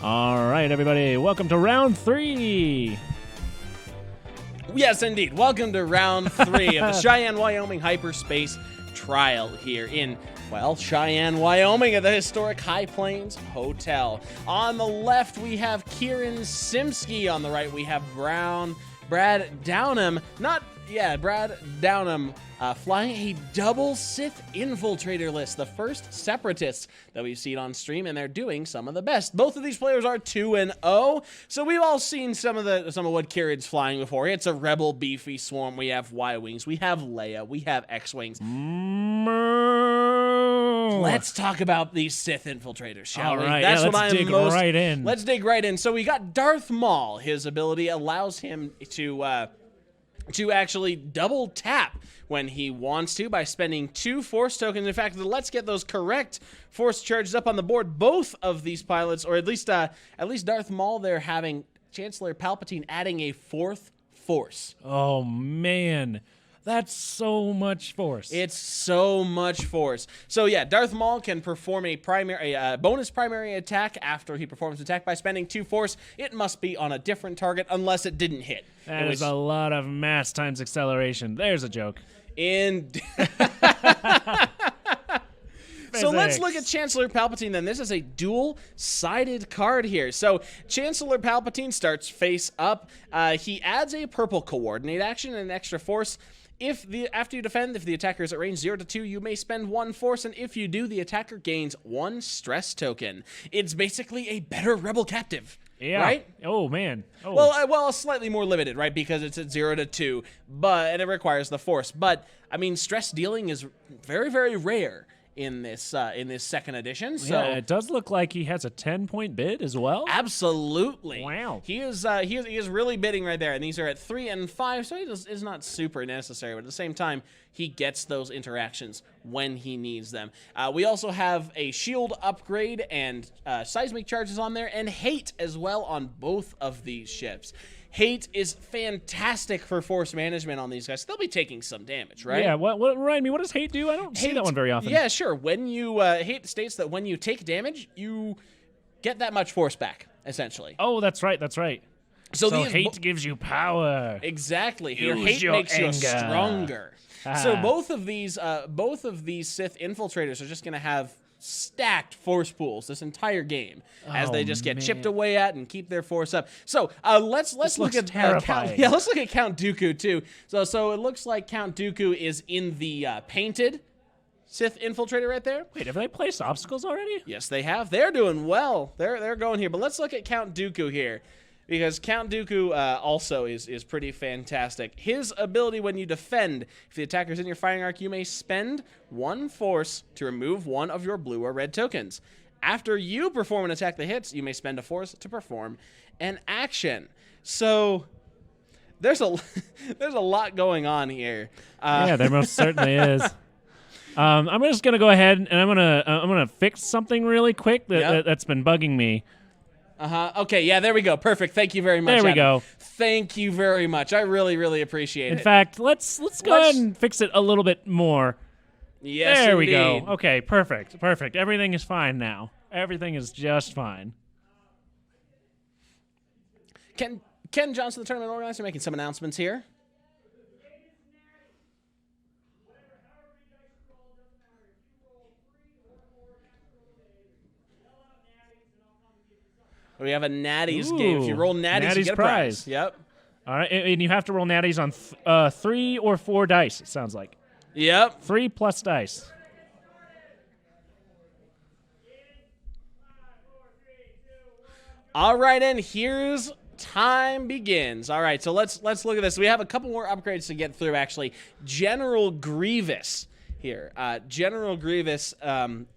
All right, everybody, welcome to round 3. Yes, indeed. Welcome to round 3 of the Cheyenne, Wyoming Hyperspace Trial here in, well, Cheyenne, Wyoming at the historic High Plains Hotel. On the left, we have Kieran Simske. On the right, we have Brad Downam. Brad Downam flying a double Sith Infiltrator list, the first separatists that we've seen on stream, and they're doing some of the best. Both of these players are 2-0, so we've all seen some of what Kieran's flying before. It's a rebel beefy swarm. We have Y-wings, we have Leia, we have X-wings. Let's talk about these Sith Infiltrators, shall we? Right, That's yeah, what let's I'm dig most. right in. Let's dig right in. So we got Darth Maul. His ability allows him to actually double tap when he wants to by spending 2 Force tokens. In fact, let's get those correct Force charges up on the board. Both of these pilots, or at least Darth Maul, they're having Chancellor Palpatine adding a 4th Force. Oh, man. That's so much Force. It's so much Force. So yeah, Darth Maul can perform a bonus primary attack after he performs an attack by spending 2 Force. It must be on a different target unless it didn't hit. That is a lot of mass times acceleration. There's a joke. So let's look at Chancellor Palpatine then. This is a dual-sided card here. So Chancellor Palpatine starts face up. He adds a purple coordinate action and an extra force. After you defend, if the attacker is at range 0 to 2, you may spend 1 force, and if you do, the attacker gains 1 stress token. It's basically a better rebel captive. Yeah. Right? Oh, man. Oh. Well, slightly more limited, right? Because it's at 0 to 2, and it requires the force. But I mean, stress dealing is very, very rare in this second edition. So yeah, it does look like he has a 10-point bid as well. Absolutely. Wow. He is really bidding right there, and these are at 3 and 5, so it is not super necessary, but at the same time, he gets those interactions when he needs them. We also have a shield upgrade and seismic charges on there, and hate as well on both of these ships. Hate is fantastic for force management on these guys. They'll be taking some damage, right? Yeah, what remind me, what does hate do? I don't see that one very often. Yeah, sure. When you hate states that when you take damage, you get that much force back, essentially. Oh, that's right. So hate gives you power. Exactly. Use hate your makes anger. you stronger. So both of these Sith Infiltrators are just going to have stacked force pools this entire game as they just get chipped away at and keep their force up. So let's look at terrifying. let's look at Count Dooku too. So it looks like Count Dooku is in the painted Sith Infiltrator right there. Wait, have they placed obstacles already? Yes, they have. They're doing well. They're going here. But let's look at Count Dooku here, because Count Dooku also is pretty fantastic. His ability when you defend, if the attacker's in your firing arc, you may spend 1 force to remove 1 of your blue or red tokens. After you perform an attack that hits, you may spend a force to perform an action. So there's a lot going on here. Yeah, there most certainly is. I'm just gonna go ahead and I'm gonna fix something really quick that's been bugging me. Okay, yeah, there we go. Perfect. Thank you very much, There we Adam. go. Thank you very much. I really, really appreciate it. In fact, let's go ahead and fix it a little bit more. Yes, there indeed. we go. Okay, perfect. Everything is fine now. Everything is just fine. Ken Johnson, the tournament organizer, making some announcements here. We have a Natties game. If you roll Natties, you get a prize. Yep. All right, and you have to roll Natties on 3 or 4 dice, it sounds like. Yep. 3 plus dice. All right, and here's time begins. All right, so let's look at this. We have a couple more upgrades to get through, actually. General Grievous here. General Grievous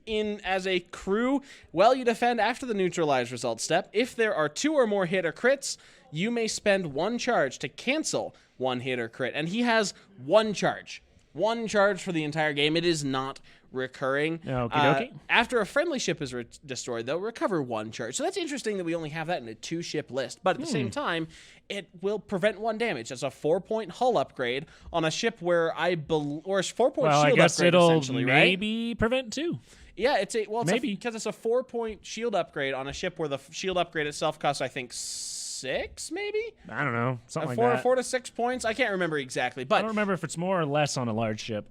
in as a crew. Well, you defend after the neutralize result step. If there are 2 or more hit or crits, you may spend 1 charge to cancel 1 hit or crit. And he has 1 charge. 1 charge for the entire game. It is not recurring. Okie dokie. After a friendly ship is destroyed, they'll recover 1 charge. So that's interesting that we only have that in a 2-ship list. But at the same time, it will prevent 1 damage. That's a 4-point hull upgrade on a ship where or a 4-point shield upgrade, it'll essentially, right? maybe prevent 2. Yeah, it's a Maybe because it's a 4-point shield upgrade on a ship where the shield upgrade itself costs, I think, 6, maybe. I don't know, something Four, like that. 4 to 6 points. I can't remember exactly, but I don't remember if it's more or less on a large ship.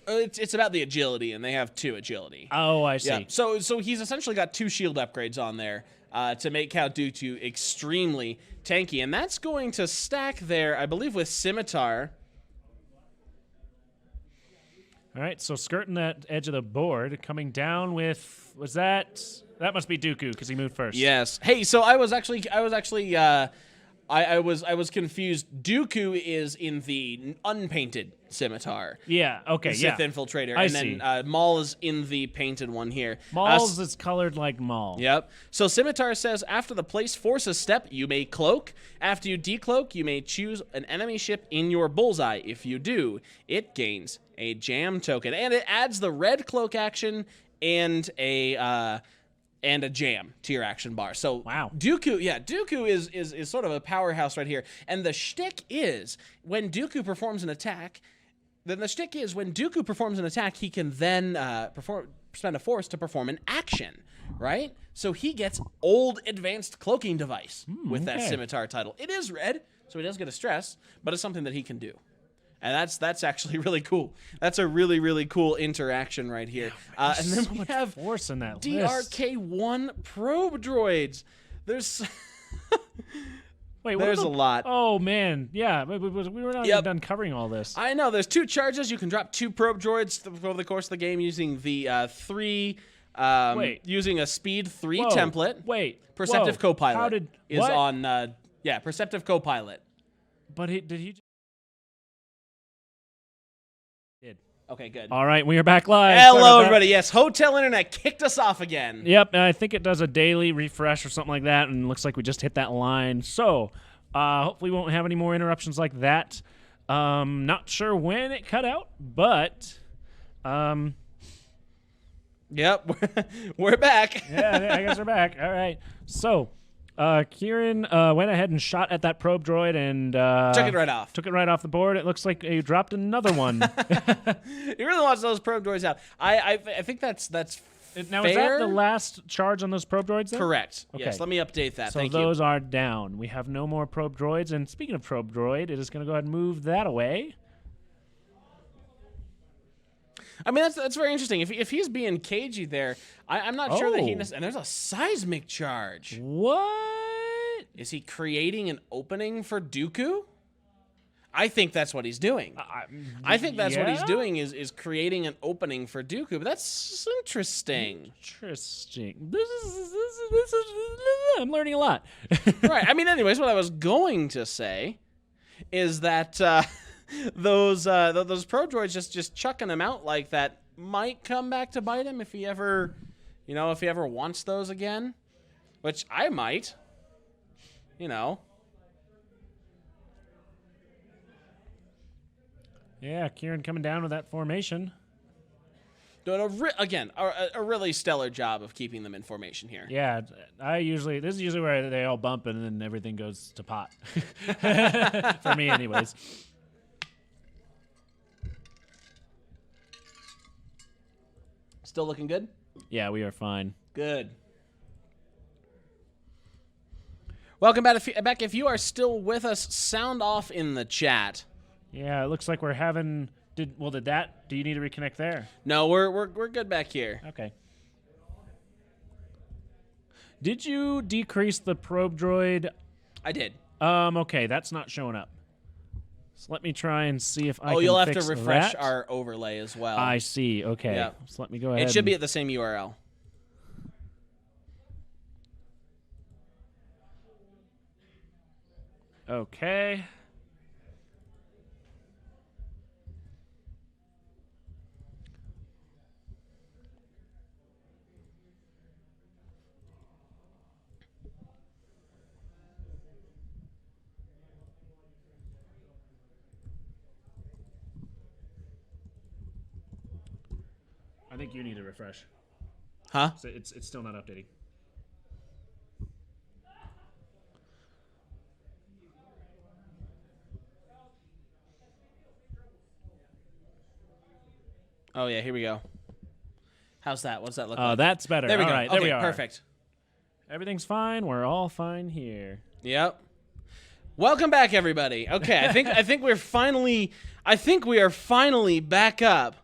it's about the agility, and they have 2 agility. Oh, I see. Yeah. So he's essentially got 2 shield upgrades on there to make Count Dooku extremely tanky, and that's going to stack there, I believe, with Scimitar. All right, so skirting that edge of the board, coming down with that must be Dooku because he moved first. Yes. Hey, so I was confused. Dooku is in the unpainted Scimitar. Yeah. Okay. Sith Infiltrator, I and see. then Maul is in the painted one here. Maul's is colored like Maul. Yep. So Scimitar says, after the place forces step, you may cloak. After you decloak, you may choose an enemy ship in your bullseye. If you do, it gains a jam token, and it adds the red cloak action and a jam to your action bar. So wow. Dooku is sort of a powerhouse right here. And the shtick is when Dooku performs an attack, he can then spend a force to perform an action, right? So he gets old advanced cloaking device with that Scimitar title. It is red, so he does get a stress, but it's something that he can do. And that's actually really cool. That's a really, really cool interaction right here. Yeah, and then so we much have force in that DRK-1 probe droids. There's Wait, there's a lot. Oh man, yeah, we were not even done covering all this. I know. There's 2 charges. You can drop 2 probe droids over the course of the game using the 3. Using a speed 3 template. Perceptive Copilot is on. Perceptive Copilot. But did he? Okay, good. All right, we are back live. Hello, everybody. Yes, Hotel Internet kicked us off again. Yep, and I think it does a daily refresh or something like that, and it looks like we just hit that line. So, hopefully we won't have any more interruptions like that. Not sure when it cut out, but... Yep, we're back. Yeah, I guess we're back. All right. So, Kieran went ahead and shot at that probe droid and took it right off. Took it right off the board. It looks like you dropped another one. He really wants those probe droids out. I think that's now. fair? Is that the last charge on those probe droids? Then? Correct. Okay. Yes. Let me update that. So Thank you. those are down. We have no more probe droids. And speaking of probe droid, it is going to go ahead and move that away. I mean, that's very interesting. If he's being cagey there, I'm not sure that he... And there's a seismic charge. What? Is he creating an opening for Dooku? I think that's what he's doing. I think that's what he's doing is creating an opening for Dooku. But that's interesting. Interesting. This is I'm learning a lot. Right. I mean, anyways, what I was going to say is that... those probe droids just chucking them out like that might come back to bite him if he ever wants those again, which I might, Yeah, Kieran coming down with that formation. Doing a really stellar job of keeping them in formation here. Yeah, this is usually where they all bump and then everything goes to pot. For me, anyways. Still looking good? Yeah, we are fine. Good. Welcome back. If you are still with us, sound off in the chat. Yeah, it looks like we're having... Do you need to reconnect there? No, we're good back here. Okay. Did you decrease the probe droid? I did. Okay, that's not showing up. So let me try and see if I can you'll have fix to refresh that. our overlay as well. I see. Okay. Yeah. So let me go ahead. It should be at the same URL. Okay. I think you need to refresh. Huh? So it's still not updating. Oh yeah, here we go. How's that? What's that look like? That's better. There we All go. right, Okay, there we are. Perfect. Everything's fine. We're all fine here. Yep. Welcome back, everybody. Okay, I think we are finally back up.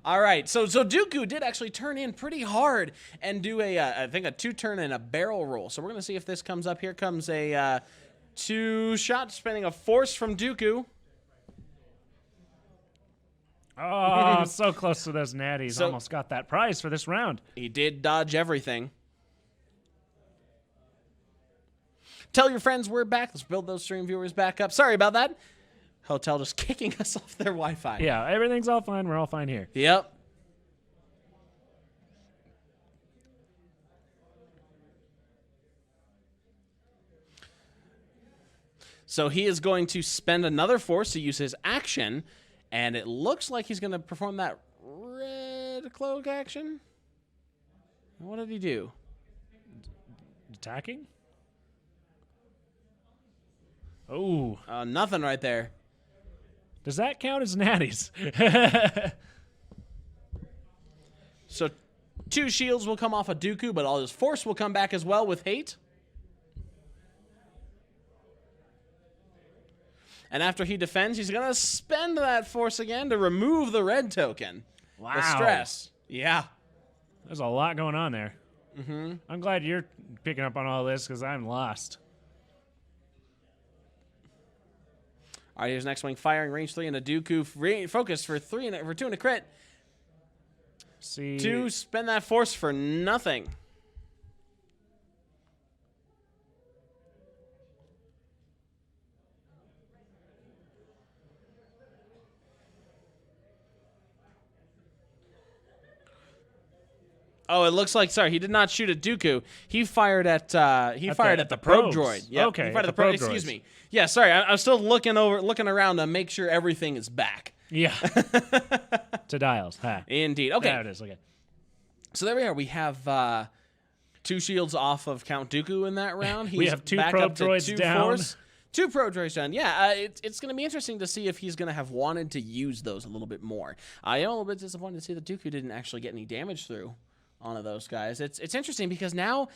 All right, so Dooku did actually turn in pretty hard and do I think a 2-turn and a barrel roll. So we're gonna see if this comes up. Here comes a 2-shot, spending a force from Dooku. Oh, so close to those natties. So- Almost got that prize for this round. He did dodge everything. Tell your friends we're back. Let's build those stream viewers back up. Sorry about that. Hotel just kicking us off their Wi-Fi. Yeah, everything's all fine. We're all fine here. Yep. So he is going to spend another force to use his action, and it looks like he's going to perform that red cloak action. What did he do? Attacking? Oh. Nothing right there. Does that count as natties? So 2 shields will come off of Dooku, but all his force will come back as well with hate. And after he defends, he's going to spend that force again to remove the red token. Wow. The stress. Yeah. There's a lot going on there. Mm-hmm. I'm glad you're picking up on all this because I'm lost. All right, here's next wing firing, range 3 and a Dooku focus for 2 and a crit. See. 2, spend that force for nothing. Oh, it looks like, sorry, he did not shoot at Dooku. He fired at the probe droid. Yep, Okay, he fired at at the the probe excuse droids. me. Yeah, sorry, I'm still looking around to make sure everything is back. Yeah. To dials. Ha. Indeed. Okay. There it is. Okay. So there we are. We have 2 shields off of Count Dooku in that round. He's We have 2 back probe up to droids 2 down. force. 2 probe droids down. Yeah, it's going to be interesting to see if he's going to have wanted to use those a little bit more. I am a little bit disappointed to see that Dooku didn't actually get any damage through on those guys. It's interesting because now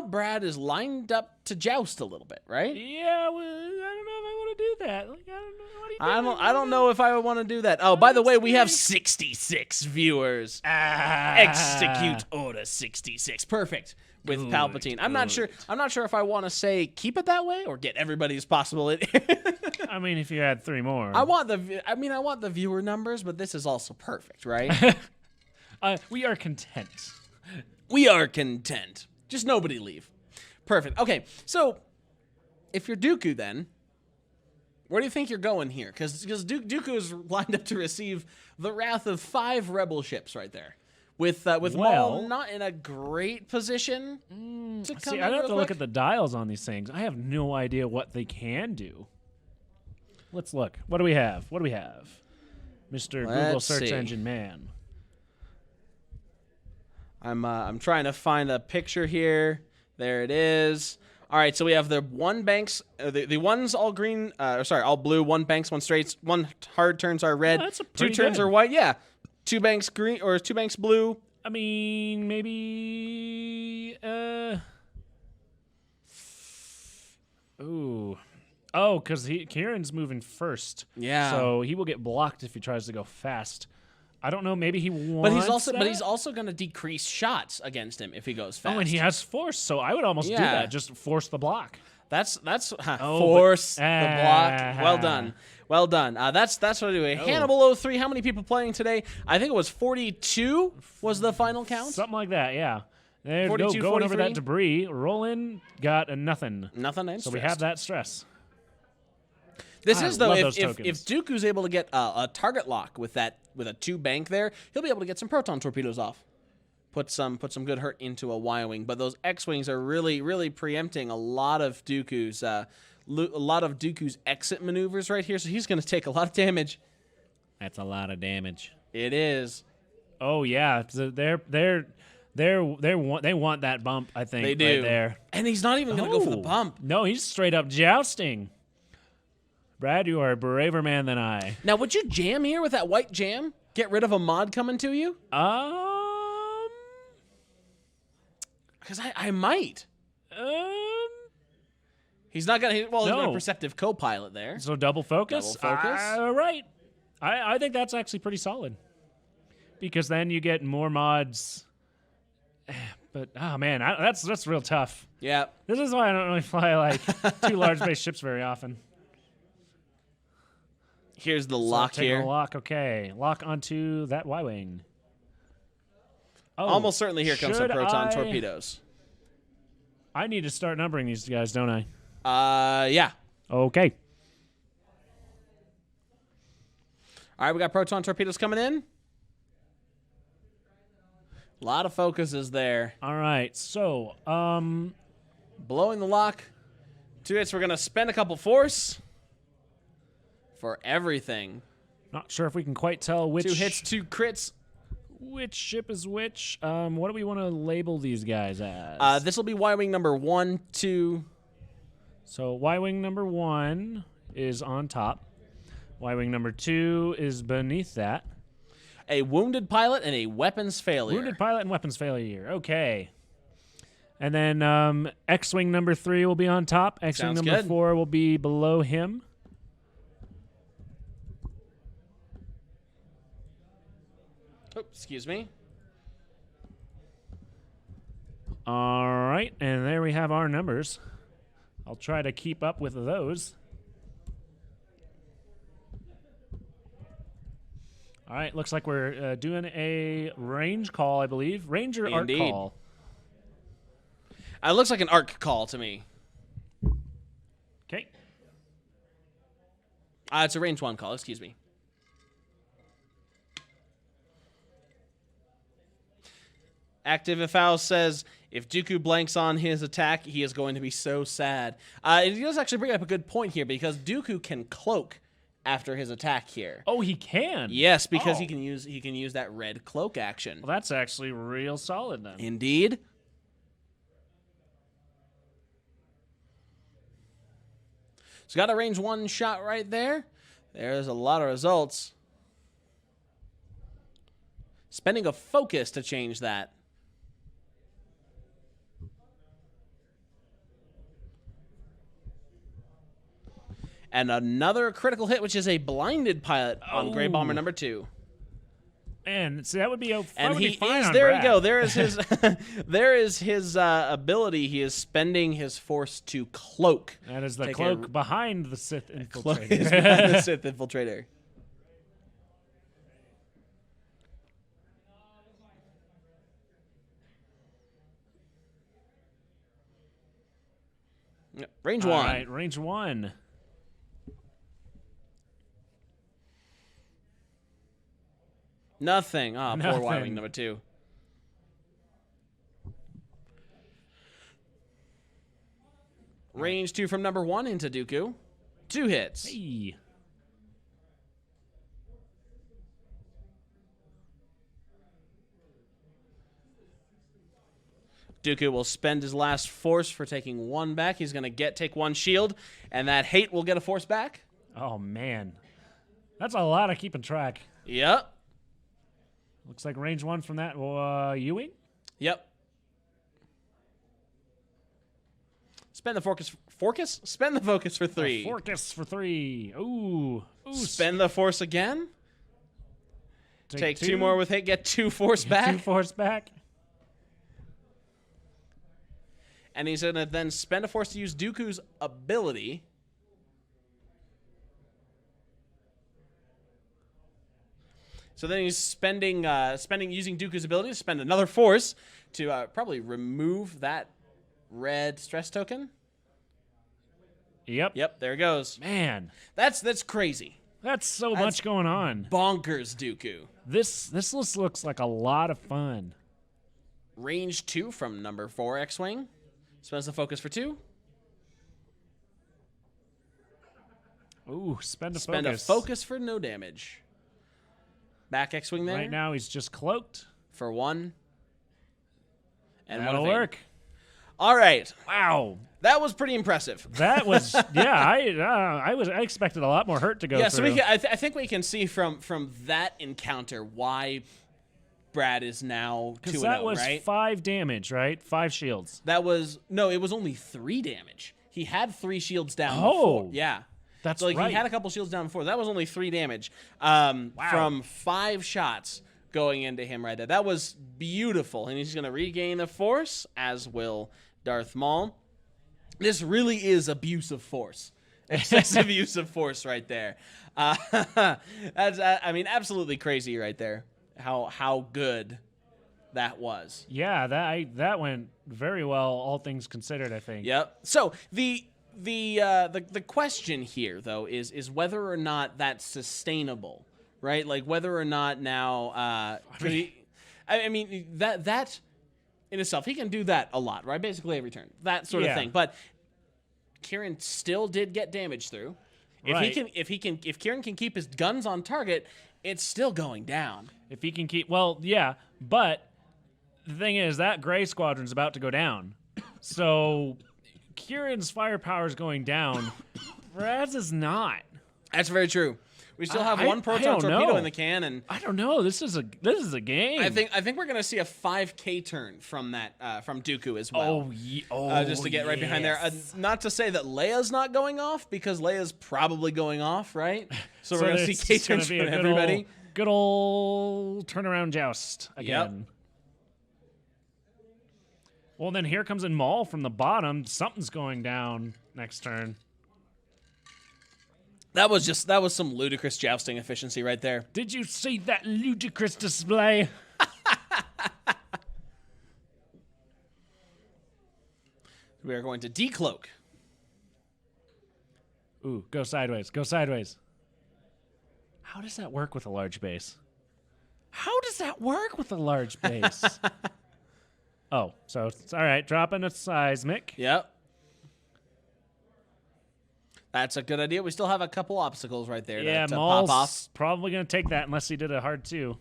Brad is lined up to joust a little bit, right? Yeah, well, I don't know if I want to do that. Like, I don't know. What do you I don't know if I would want to do that. Oh, by the way, we have 66 viewers. Execute Order 66. Perfect. With Good, Palpatine. I'm not sure if I want to say keep it that way or get everybody as possible. I mean, if you had 3 more. I want the viewer numbers, but this is also perfect, right? We are content. We are content. Just nobody leave. Perfect. Okay, so if you're Dooku then, where do you think you're going here? Because Dooku is lined up to receive the wrath of 5 rebel ships right there. With Maul not in a great position to come See, in I'd have real to look quick. at the dials on these things. I have no idea what they can do. Let's look. What do we have? Mr. Google Let's search see. engine man. I'm trying to find a picture here. There it is. All right, so we have the 1 banks, the ones all green, all blue, 1 banks, 1 straights, 1 hard turns are red, Oh, that's 2 pretty turns good. are white. Yeah, 2 banks green or 2 banks blue. I mean, maybe. Ooh. Oh, because Kieran's moving first. Yeah. So he will get blocked if he tries to go fast. I don't know. Maybe he wants. But he's also going to decrease shots against him if he goes fast. Oh, and he has force, so I would almost do Yeah. that. Just force the block. That's Oh, force but- the block. Well done. Well done. That's what I do. Hannibal 03. How many people playing today? I think it was 42 was the final count. Something like that, yeah. There you go, 42, going over 43. that debris. Roland got a nothing. Nothing. So we have that stress. This I is though love if those if tokens. Dooku's able to get a target lock with a 2 bank there, he'll be able to get some proton torpedoes off. Put some good hurt into a Y-wing, but those X-wings are really preempting a lot of Dooku's exit maneuvers right here. So he's going to take a lot of damage. That's a lot of damage. It is. Oh yeah, so they want that bump. I think They do. right there. And he's not even going to go for the Oh. bump. No, he's straight up jousting. Brad, you are a braver man than I. Now, would you jam here with that white jam? get rid of a mod coming to you? Because I might. He's not gonna. Well, he's got a perceptive co-pilot there. So double focus. Double focus. Right. I think that's actually pretty solid. Because then you get more mods. But oh man, that's real tough. Yeah. This is why I don't really fly like 2 large base ships very often. Here's the lock here. Lock. Okay, lock onto that Y-wing. Oh, almost certainly here comes some proton torpedoes. I need to start numbering these guys, don't I? Yeah. Okay. All right, we got proton torpedoes coming in. A lot of focuses there. All right, so blowing the lock. 2 hits. We're gonna spend a couple force for everything. Not sure if we can quite tell which 2 hits, 2 crits. Which ship is which? What do we want to label these guys as? This will be Y-wing number 1, 2. So Y-wing number 1 is on top. Y-wing number 2 is beneath that. A wounded pilot and a weapons failure. Wounded pilot and weapons failure. Okay. And then X-wing number 3 will be on top. X-wing number 4 will be below him. Oh, excuse me. All right, and there we have our numbers. I'll try to keep up with those. All right, looks like we're doing a range call, I believe. Ranger arc call. It looks like an arc call to me. Okay. It's a range 1 call, excuse me. Active Ifal says, if Dooku blanks on his attack, he is going to be so sad. He does actually bring up a good point here, because Dooku can cloak after his attack here. Oh, he can? Yes, because he can use that red cloak action. Well, that's actually real solid then. Indeed. So got a range 1 shot right there. There's a lot of results. Spending a focus to change that. And another critical hit, which is a blinded pilot on Grey Bomber number 2. And see, that would be and he fine is on there. Brad. You go. There is his. There is his ability. He is spending his force to cloak. That is the cloak behind the Sith Infiltrator. Cloak is behind the Sith Infiltrator. Range 1. All right, range 1. Nothing. Ah, poor Y-wing number 2. Range 2 from number 1 into Dooku. 2 hits. Hey. Dooku will spend his last force for taking 1 back. He's going to take 1 shield, and that hate will get a force back. Oh, man. That's a lot of keeping track. Yep. Looks like range 1 from that Ewing. Yep. Spend the focus. Spend the focus for 3. Focus for 3. Ooh. Spend the force again. Take 2 more with hate. Get 2 force back. 2 force back. And he's going to then spend a force to use Dooku's ability. So then he's using Dooku's ability to spend another force to probably remove that red stress token. Yep. Yep, there it goes. Man. That's crazy. That's much going on. Bonkers, Dooku. This list looks like a lot of fun. Range 2 from number 4 X-Wing. Spends the focus for 2. Ooh, spend a focus. Spend a focus for no damage. Back X-Wing there. Right now he's just cloaked. For 1. And that'll work. All right. Wow. That was pretty impressive. That was I expected a lot more hurt to go Yeah, through. so we can, I think we can see from that encounter why Brad is now 2-0, because that was right? 5 damage, right? 5 shields. That was no, it was only 3 damage. He had 3 shields down. Oh. Before. Yeah. That's So like right. he had a couple shields down before. That was only 3 damage from 5 shots going into him right there. That was beautiful, and he's going to regain the force, as will Darth Maul. This really is abuse of force. Excessive use of force right there. That's I mean, absolutely crazy right there. How good that was. Yeah, that went very well, all things considered, I think. Yep. So the question here though is whether or not that's sustainable, right? Like whether or not now I mean that in itself, he can do that a lot, right? Basically every turn, that sort of thing. But Kieran still did get damage through. If Kieran can keep his guns on target, it's still going down. If he can keep, well, yeah, but the thing is that Gray Squadron's about to go down, so Kieran's firepower is going down. Brad's is not. That's very true. We still have one proton torpedo in the can, and I don't know. This is a game. I think we're gonna see a 5K turn from that from Dooku as well. Just to get right behind there. Not to say that Leia's not going off, because Leia's probably going off, right? So we're gonna see K turns from everybody. Good old turnaround joust again. Yep. Well, then here comes in Maul from the bottom. Something's going down next turn. That was some ludicrous jousting efficiency right there. Did you see that ludicrous display? We are going to decloak. Ooh, go sideways. Go sideways. How does that work with a large base? How does that work with a large base? Oh, so it's all right. Dropping a seismic. Yep. That's a good idea. We still have a couple obstacles right there to Maul's pop off. Probably going to take that unless he did a hard 2.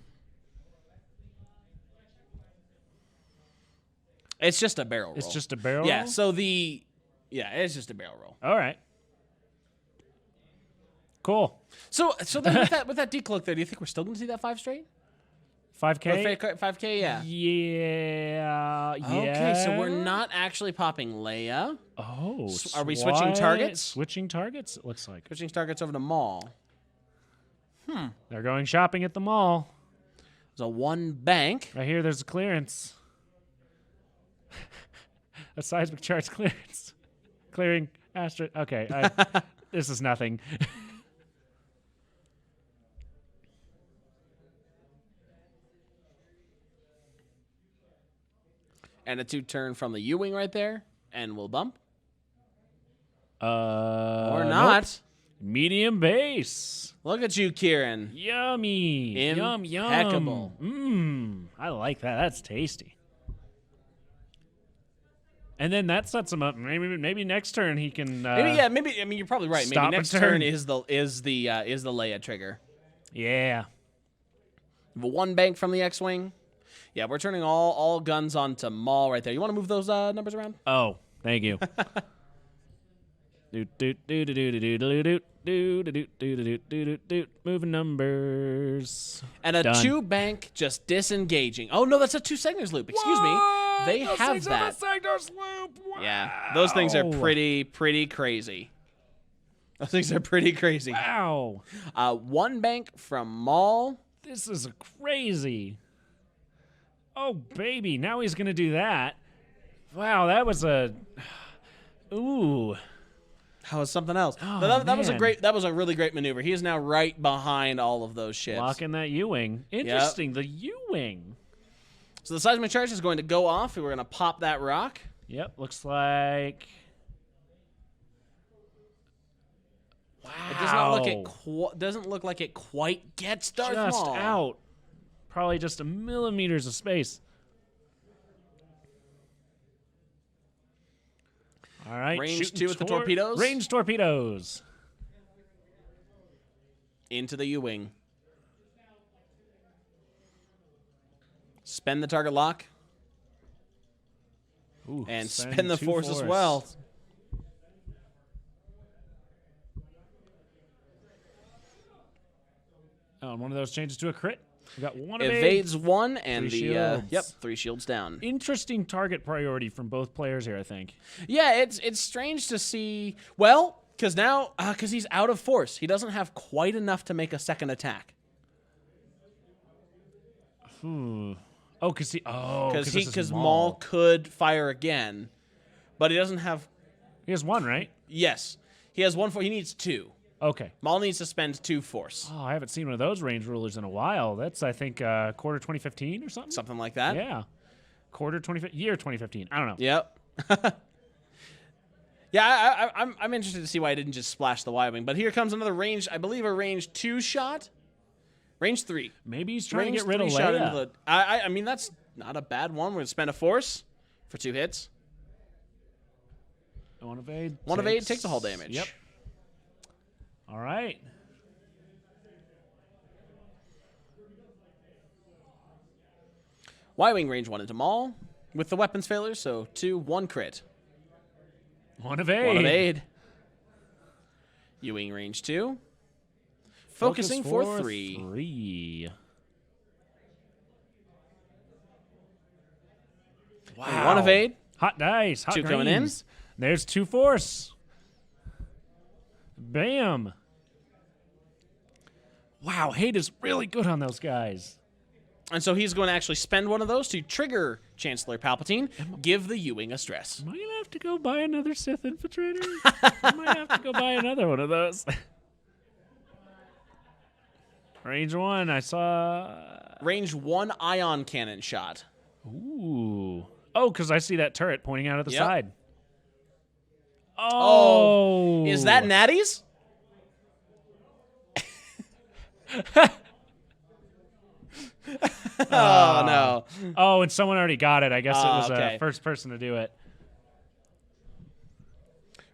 It's just a barrel roll. It's just a barrel roll? Yeah, so it's just a barrel roll. All right. Cool. So then with that decloak there, do you think we're still going to see that 5 straight? 5K? 5K, yeah. Yeah. Okay, so we're not actually popping Leia. Oh, are we switching targets? Switching targets, it looks like. Switching targets over to Maul. They're going shopping at the mall. There's a 1 bank. Right here, there's a clearance. A seismic charge clearance. Clearing astro. Okay, this is nothing. And a 2 turn from the U-wing right there, and we'll bump. Or not. Nope. Medium base. Look at you, Kieran. Yummy. Yum, yum. Impeccable. I like that. That's tasty. And then that sets him up. Maybe next turn he can. Maybe. I mean, you're probably right. Maybe next turn is the Leia trigger. Yeah. The 1 bank from the X-wing. Yeah, we're turning all guns onto Maul right there. You want to move those numbers around? Oh, thank you. Moving numbers. And a 2 bank just disengaging. Oh no, that's a 2 Segners loop. Excuse me. They have that. Segners loop. Wow. Yeah, those things are pretty crazy. Those things are pretty crazy. Wow. 1 bank from Maul. This is crazy. Oh baby, now he's gonna do that. Wow, that was a. Ooh. That was something else. Oh, that was a really great maneuver. He is now right behind all of those ships. Locking that U-wing. Interesting, the U-wing. So the seismic charge is going to go off, and we're going to pop that rock. Yep, looks like. Wow. It doesn't look like it quite gets Darth Maul. Just out. Probably just a millimeters of space. All right. Range 2 with the torpedoes. Range torpedoes. Into the U-wing. Spend the target lock. Ooh, and send spend the 2 force as well. Oh, and one of those changes to a crit. We got one Evades 1 and 3 the shields. 3 shields down. Interesting target priority from both players here, I think. Yeah, it's strange to see. Well, because now because he's out of force, he doesn't have quite enough to make a second attack. Oh, because Maul could fire again, but he doesn't have. He has 1, right? Yes, he has 1 force. He needs 2. Okay. Maul needs to spend 2 force. Oh, I haven't seen one of those range rulers in a while. That's, I think, quarter 2015 or something? Something like that. Yeah. Year 2015. I don't know. Yep. Yeah, I'm interested to see why I didn't just splash the Y-Wing. But here comes another range, I believe a range 2 shot. Range 3. Maybe he's trying range to get rid of shot into Leia. I mean, that's not a bad one. We're going to spend a force for 2 hits. One evade. Evade takes the hull damage. Yep. All right. Y-Wing range 1 into Maul with the weapons failure, so 2, 1 crit. 1 evade. 1 evade. U-Wing range 2. Focusing for 3. Wow. 1 evade. Hot dice. Hot 2 coming greens. There's 2 force. Bam. Wow, hate is really good on those guys. And so he's going to actually spend 1 of those to trigger Chancellor Palpatine, give the U-Wing a stress. Am I going to have to go buy another Sith Infiltrator? I might have to go buy another one of those. Range 1, I saw... Range 1 ion cannon shot. Ooh. Oh, because I see that turret pointing out at the Yep. side. Oh. Is that Natty's? Oh, no. Oh, and someone already got it. I guess it was okay. the first person to do it.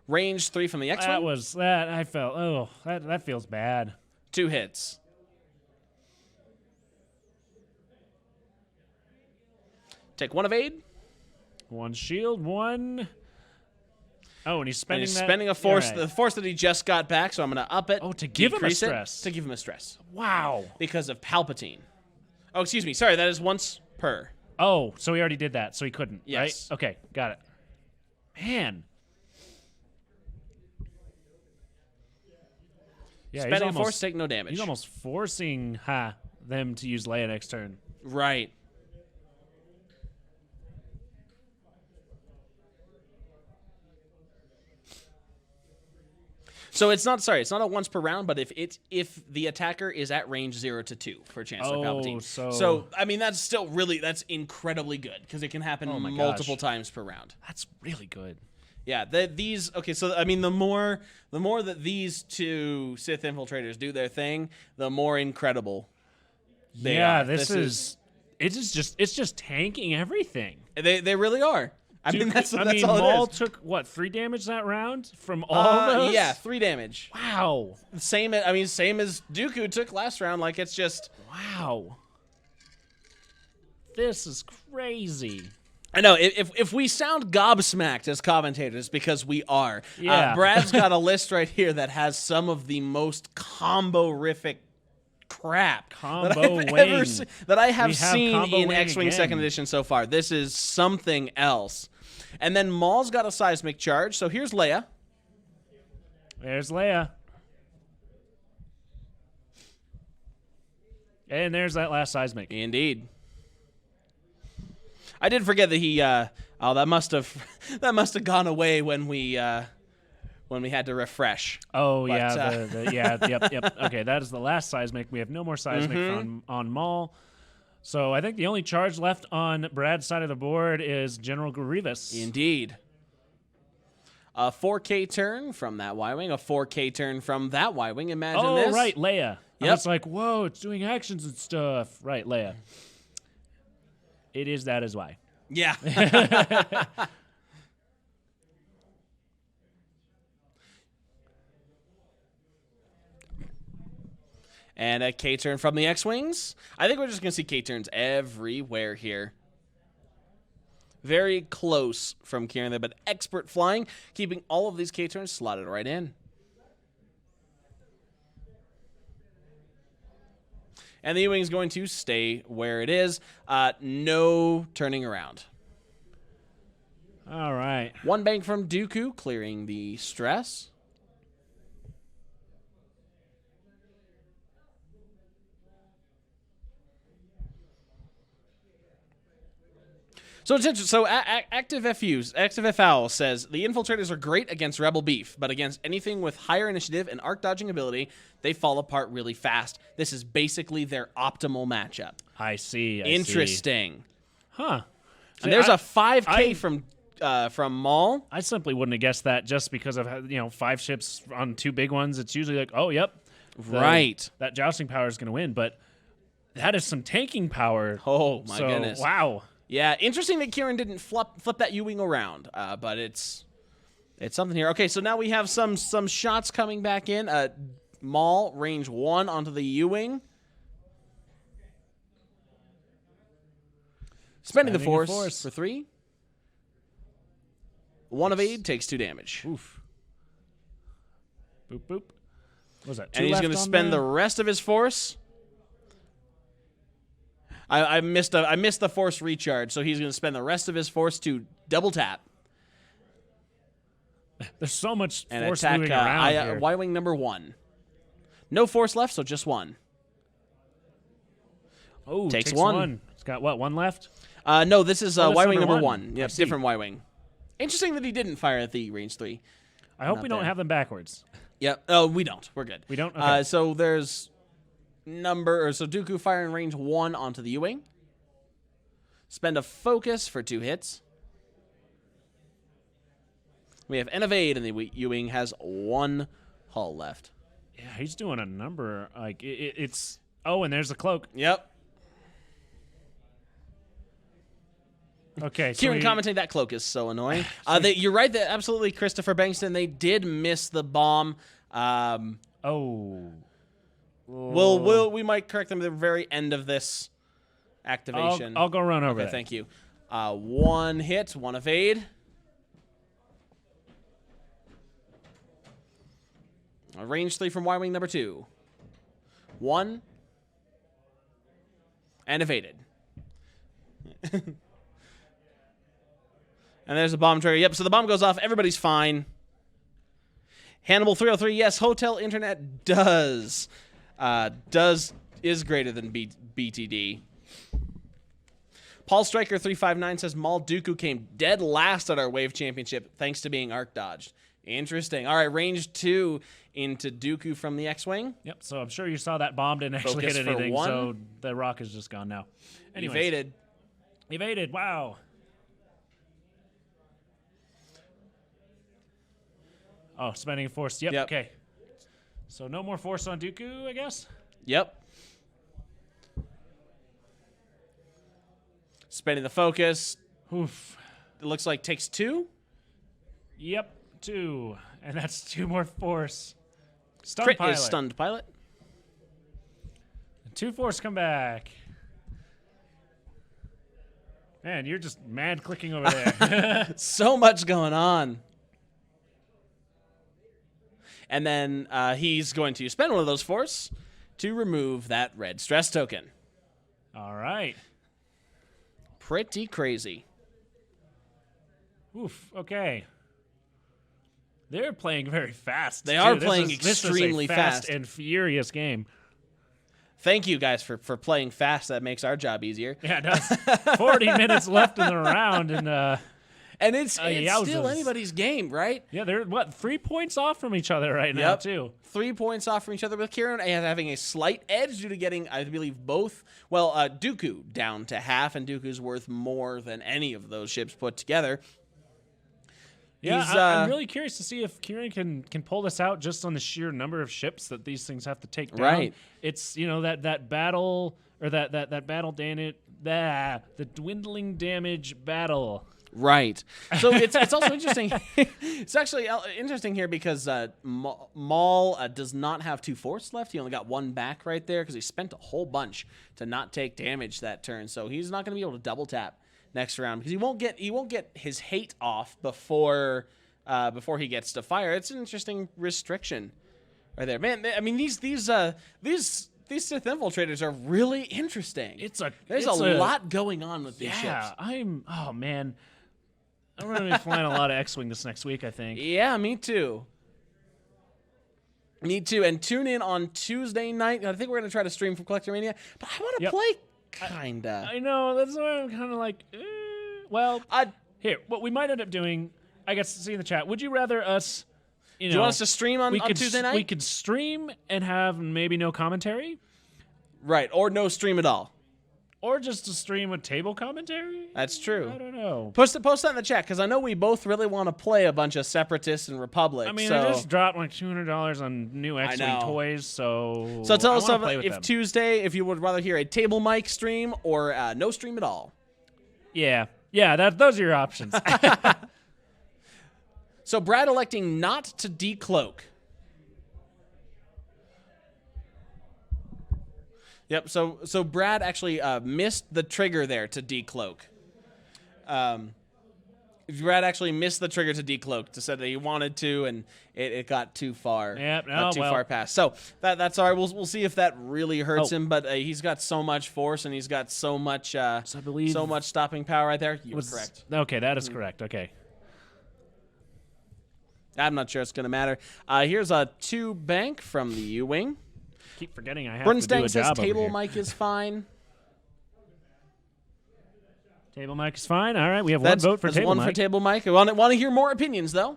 Range 3 from the X-Wing. That was that. I felt. Oh, that feels bad. 2 hits. Take 1 evade. 1 shield. 1. Oh, and he's And spending he's that. spending a force, All the right. force that he just got back, so I'm going to up it. Oh, to give him a decrease it, stress. To give him a stress. Wow. Because of Palpatine. Oh, excuse me. Sorry, that is once per. Oh, so he already did that, so he couldn't. Yes. Right? Okay, got it. Man. Yeah, Spending a force, take no damage. He's almost forcing them to use Leia next turn. Right. So it's not a once per round, but if the attacker is at range 0 to 2 for Chancellor Palpatine. So I mean that's incredibly good because it can happen multiple times per round. That's really good. Yeah, so I mean the more that these 2 Sith Infiltrators do their thing, the more incredible they are. It's just tanking everything. They really are. I mean that's all Maul it is. took what 3 damage that round from all those? Yeah, 3 damage. Wow. Same as Dooku took last round. Like it's just wow. This is crazy. I know if we sound gobsmacked as commentators because we are. Yeah. Brad's got a list right here that has some of the most combo-rific crap that I have seen in X-Wing Second Edition so far. This is something else. And then Maul's got a seismic charge. So here's Leia. There's Leia. And there's that last seismic. Indeed. I did forget that he. That must have gone away when we had to refresh. Oh But, yeah, yep. Okay, that is the last seismic. We have no more seismic on Maul. So I think the only charge left on Brad's side of the board is General Grievous. Indeed. A 4K turn from that Y-Wing, a 4K turn from that Y-Wing. Imagine this. Oh, right, Leia. Yep. It's like, whoa, it's doing actions and stuff. Right, Leia. It is that is why. Yeah. And a K-turn from the X-Wings. I think we're just going to see K-turns everywhere here. Very close from Kieran there, but expert flying, keeping all of these K-turns slotted right in. And the U-Wing is going to stay where it is. No turning around. All right. One bank from Dooku, clearing the stress. So it's interesting. So Active FOwl says the Infiltrators are great against Rebel Beef, but against anything with higher initiative and arc dodging ability, they fall apart really fast. This is basically their optimal matchup. I see. Interesting. Huh. And there's a 5K from Maul. I simply wouldn't have guessed that just because of 5 ships on 2 big ones. It's usually like, oh, yep, right. That jousting power is going to win, but that is some tanking power. Oh my goodness! Wow. Yeah, interesting that Kieran didn't flip that U-Wing around, but it's something here. Okay, so now we have some shots coming back in. Maul, range 1 onto the U-Wing. Spending the force for 3. 1 evade, takes 2 damage. Oof. Boop, boop. What was that, 2 and he's going to spend the rest of his force. I missed the force recharge, so he's going to spend the rest of his force to double tap. There's so much and force attack moving around here. Y-Wing number 1. No force left, so just 1. Oh, takes 1. It's got what, 1 left? No, this is Y-Wing number 1. 1. Yep, different Y-Wing. Interesting that he didn't fire at the range 3. I hope we don't have them backwards. Yep. Oh, we don't. We're good. We don't? Okay. So there's so Dooku firing range 1 onto the U-Wing. Spend a focus for 2 hits. We have an evade, and the U-Wing has 1 hull left. Yeah, he's doing a number. Like it's. Oh, and there's the cloak. Yep. Okay. Kieran commenting that cloak is so annoying. You're right. That absolutely, Christopher Bankston. They did miss the bomb. Oh. We might correct them at the very end of this activation. I'll go run over. Okay, thank you. 1 hit, 1 evade. Range 3 from Y-Wing number 2. 1. And evaded. And there's a bomb trigger. Yep, so the bomb goes off. Everybody's fine. Hannibal 303, yes, hotel internet is greater than BTD. Paul Striker 359 says Maul Dooku came dead last at our wave championship thanks to being arc dodged. Interesting. All right, range 2 into Dooku from the X-Wing. Yep, so I'm sure you saw that bomb didn't actually hit anything, so the rock is just gone now. Anyways. Evaded, wow. Oh, spending force. Yep, okay. So no more force on Dooku, I guess? Yep. Spending the focus. Oof. It looks like takes 2. Yep, 2. And that's 2 more force. Crit is stunned pilot. 2 force come back. Man, you're just mad clicking over there. So much going on. And then he's going to spend one of those force to remove that red stress token. All right. Pretty crazy. Oof, okay. They're playing very fast. They are playing extremely fast and furious game. Thank you guys for playing fast. That makes our job easier. Yeah, it does. 40 minutes left in the round, and it's still anybody's game, right? Yeah, they're 3 points off from each other right now, too. 3 points off from each other, with Kieran having a slight edge due to getting, I believe, both. Well, Dooku down to half, and Dooku's worth more than any of those ships put together. Yeah, I'm really curious to see if Kieran can pull this out just on the sheer number of ships that these things have to take down. Right. It's that battle, or that battle damage, the dwindling damage battle. Right. So it's also interesting. It's actually interesting here because Maul does not have 2 force left. He only got 1 back right there because he spent a whole bunch to not take damage that turn. So he's not going to be able to double tap next round because he won't get his hate off before he gets to fire. It's an interesting restriction right there, man. I mean these Sith Infiltrators are really interesting. There's a lot going on with these ships. Yeah, oh man, I'm gonna be flying a lot of X-wing this next week, I think. Yeah, me too. Me too. And tune in on Tuesday night. I think we're gonna try to stream from Collector Mania, but I want to play kinda. I know, that's why I'm kind of like, well, here, what we might end up doing, I guess, see in the chat. Would you rather us? Do you want us to stream on Tuesday night? We could stream and have maybe no commentary. Right, or no stream at all. Or just a stream with table commentary? That's true. I don't know. Post that in the chat, because I know we both really want to play a bunch of Separatists and Republic. I mean, so. I just dropped like $200 on new X-Wing toys, so tell us if Tuesday, if you would rather hear a table mic stream or no stream at all. Yeah, those are your options. So Brad electing not to decloak. Yep. So Brad actually missed the trigger there to decloak. Brad actually missed the trigger to decloak. To said that he wanted to, and it got too far. Yep. Far past. So that's all right. We'll see if that really hurts him. But he's got so much force and he's got so much so much stopping power right there. You were correct. Okay, that is correct. Okay. I'm not sure it's going to matter. Here's a 2 bank from the U-Wing. Keep forgetting I have to do a job says over table here. mic is fine. Table mic is fine. All right, we have one vote for table mic. One for table mic. I want to hear more opinions, though.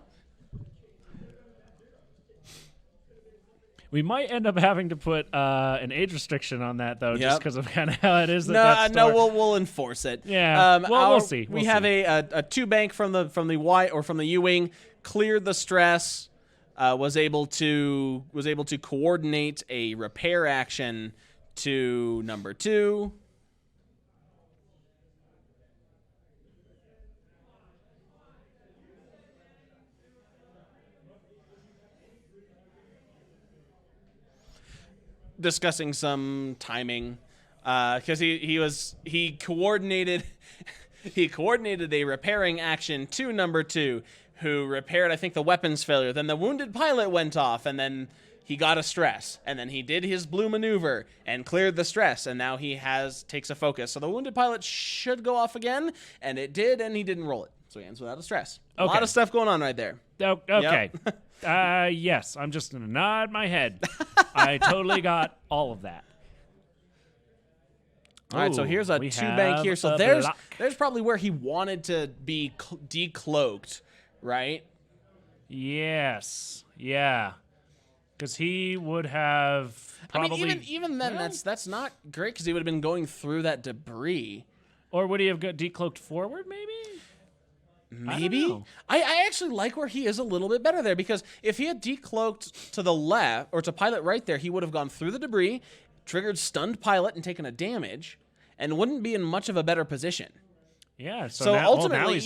We might end up having to put an age restriction on that, though, just because of kind of how it is. No, we'll enforce it. Yeah, we'll see. We have a 2 bank from the U-Wing. Cleared the stress, was able to coordinate a repair action to number 2. Discussing some timing, because he coordinated a repairing action to number 2. Who repaired, I think, the weapons failure. Then the wounded pilot went off, and then he got a stress. And then he did his blue maneuver and cleared the stress, and now he takes a focus. So the wounded pilot should go off again, and it did, and he didn't roll it. So he ends without a stress. A lot of stuff going on right there. Okay. Yep. Yes, I'm just going to nod my head. I totally got all of that. All right, so here's a 2 bank here. So there's probably where he wanted to be decloaked. Right? Yes. Yeah. Because he would have probably... I mean, even then, that's not great because he would have been going through that debris. Or would he have got decloaked forward, maybe? Maybe. I actually like where he is a little bit better there because if he had decloaked to the left or to pilot right there, he would have gone through the debris, triggered stunned pilot, and taken a damage, and wouldn't be in much of a better position. Yeah, so ultimately,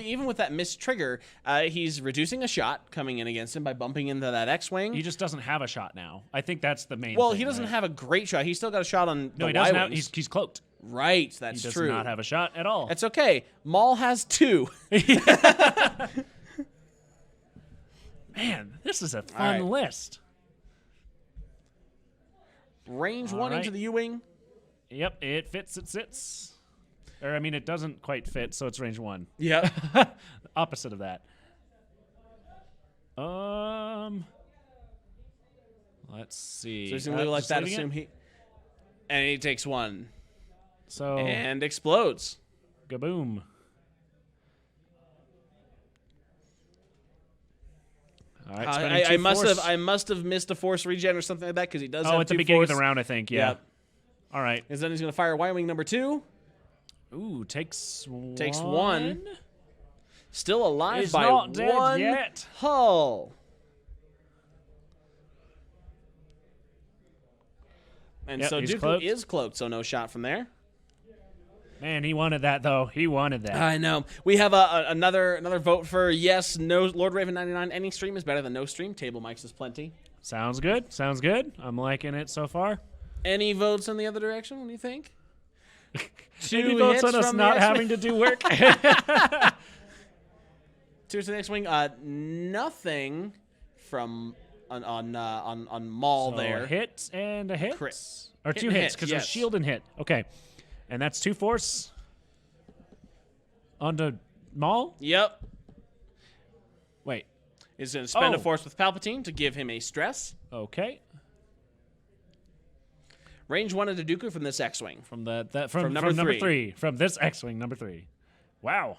even with that missed trigger, he's reducing a shot coming in against him by bumping into that X-Wing. He just doesn't have a shot now. I think that's the main thing. He doesn't have a great shot. He's still got a shot on the he doesn't. He's cloaked. Right, that's true. He does not have a shot at all. That's okay. Maul has 2. Man, this is a fun list. Range 1 into the U-Wing. Yep, it fits, it sits. Or, I mean, it doesn't quite fit, so it's range 1. Yeah. Opposite of that. Let's see. So he's going to leave it like that, assume he... And he takes 1. So... And explodes. Gaboom. All right, I must have missed a force regen or something like that because he does have at the beginning of the round, I think, yeah. Yep. All right. And then he's going to fire Wyoming number 2. Ooh, takes 1. Still alive He's by not dead 1 yet. hull. And so Dooku is cloaked, so no shot from there. Man, he wanted that, though. He wanted that. I know. We have another vote for yes, no. Lord Raven 99. Any stream is better than no stream. Table mics is plenty. Sounds good. Sounds good. I'm liking it so far. Any votes in the other direction? What do you think? Any thoughts on us not having to do work? 2 to the X-Wing. Nothing from on Maul So there. A hit and a hit? Crit. Or Hit 2 and hits, hit, because yes. there's shield and hit. Okay. And that's 2 force onto Maul? Yep. Wait. He's going to spend a Oh. force with Palpatine to give him a stress. Okay. Range 1 into Dooku from this X-Wing. From From number number 3. 3. From this X-Wing, number 3. Wow.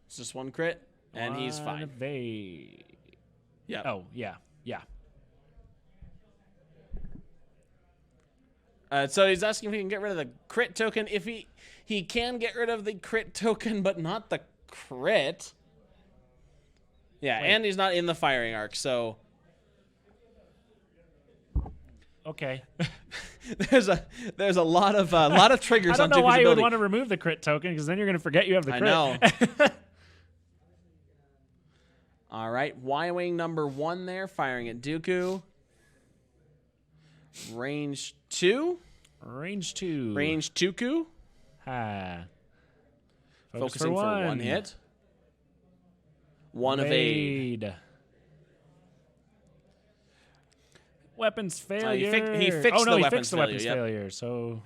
It's just 1 crit, and he's fine. Evade. Yeah. Oh, yeah. Yeah. So he's asking if he can get rid of the crit token. If he can get rid of the crit token, but not the crit. Yeah, Wait. and he's not in the firing arc, so Okay. there's a lot of triggers. I don't on know Dooku's why you would ability. want to remove the crit token, because then you're going to forget you have the I crit. know. All right, Y-wing number 1 there, firing at Dooku. Range 2. Range 2. Range Dooku. Ha. Focusing for 1 hit. 1 evade. Weapons failure. He fixed oh, no, the he weapons fixed the failure, weapons yep. failure. So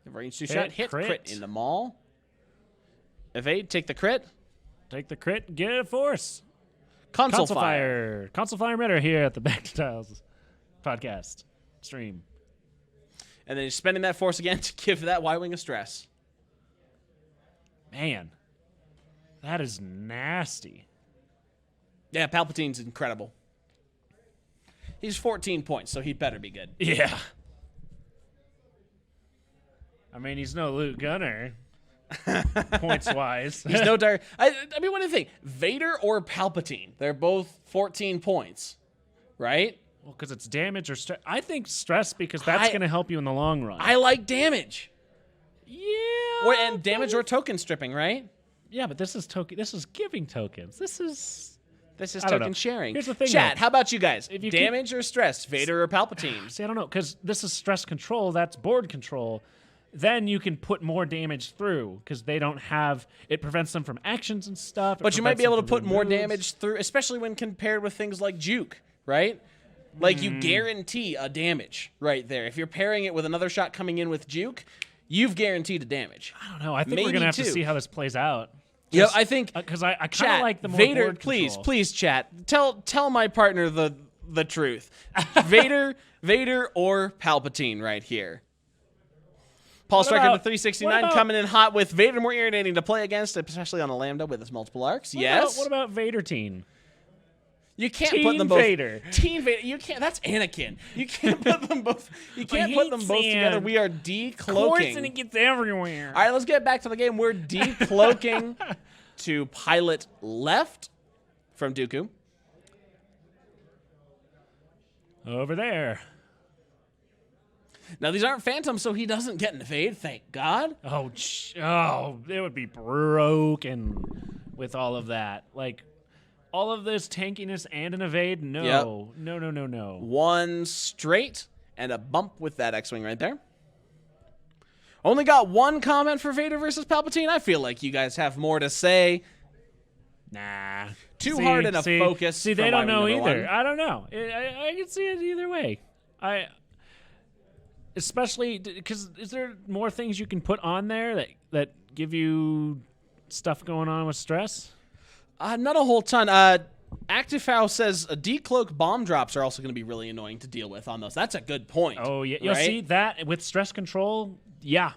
Range 2 Hit, shot. Hit, crit. crit into Maul. Evade, take the crit. take the crit, get a force. Console fire. Console fire emitter here at the Back to Tiles podcast stream. And then he's spending that force again to give that Y-wing a stress. Man, that is nasty. Yeah, Palpatine's incredible. He's 14 points, so he better be good. Yeah. I mean, he's no Luke Gunner, points wise. He's no dark. I mean, what do you think? Vader or Palpatine? They're both 14 points, right? Well, because it's damage or stress. I think stress, because that's going to help you in the long run. I like damage. Yeah. And damage or token stripping, right? Yeah, but this is token. This is giving tokens. This is This is I don't token know. sharing. Here's the thing, Chat, though. how about you guys? If you Damage or stress? Vader or Palpatine? See, I don't know, because this is stress control. That's board control. Then you can put more damage through, because they don't have. It prevents them from actions and stuff. But you might be able to put more moves. damage through, especially when compared with things like Juke, right? Like you guarantee a damage right there. If you're pairing it with another shot coming in with Juke, you've guaranteed a damage. I don't know. I think Maybe we're gonna have two. to see how this plays out. Yeah, I think Because I kind of chat, like the more Vader, board please, control. please, chat. Tell my partner the truth. Vader or Palpatine right here. Paul Striker about- the 369 what about- coming in hot with Vader more irritating to play against, especially on a Lambda with his multiple arcs. Yes. What about Vader teen? You can't Teen put them both. Vader. Teen Vader. You can't. That's Anakin. You can't put them both. You can't put them hate both together. sand. We are Course, and decloaking. it gets everywhere. All right, let's get back to the game. We're decloaking to pilot left from Dooku. Over there. Now these aren't phantoms, so he doesn't get an evade. Thank God. Oh, it would be broken with all of that. Like, all of this tankiness and an evade? No. Yep. No. One straight and a bump with that X-wing right there. Only got one comment for Vader versus Palpatine. I feel like you guys have more to say. Nah. Too hard in a focus. See, from they don't know Y-wing number either. one. I don't know. I can see it either way. Especially because is there more things you can put on there that give you stuff going on with stress? Not a whole ton. ActiveFoul says decloak bomb drops are also going to be really annoying to deal with on those. That's a good point. Oh yeah, you'll right? see that with stress control. Yeah.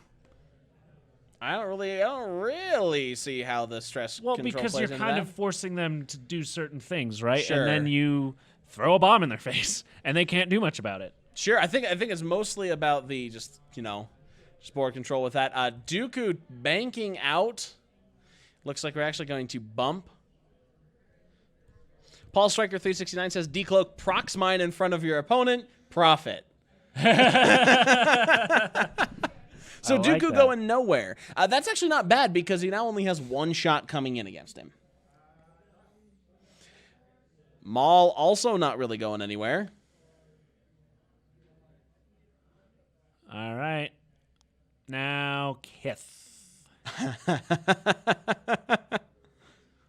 I don't really see how the stress Well, control because plays you're into kind that. of forcing them to do certain things, right? Sure. And then you throw a bomb in their face, and they can't do much about it. Sure, I think it's mostly about the just board control with that. Dooku banking out. Looks like we're actually going to bump. Paul Striker 369 says decloak procs mine in front of your opponent. Profit. So like Dooku that. going nowhere. That's actually not bad because he now only has one shot coming in against him. Maul also not really going anywhere. All right. Now, Kith. A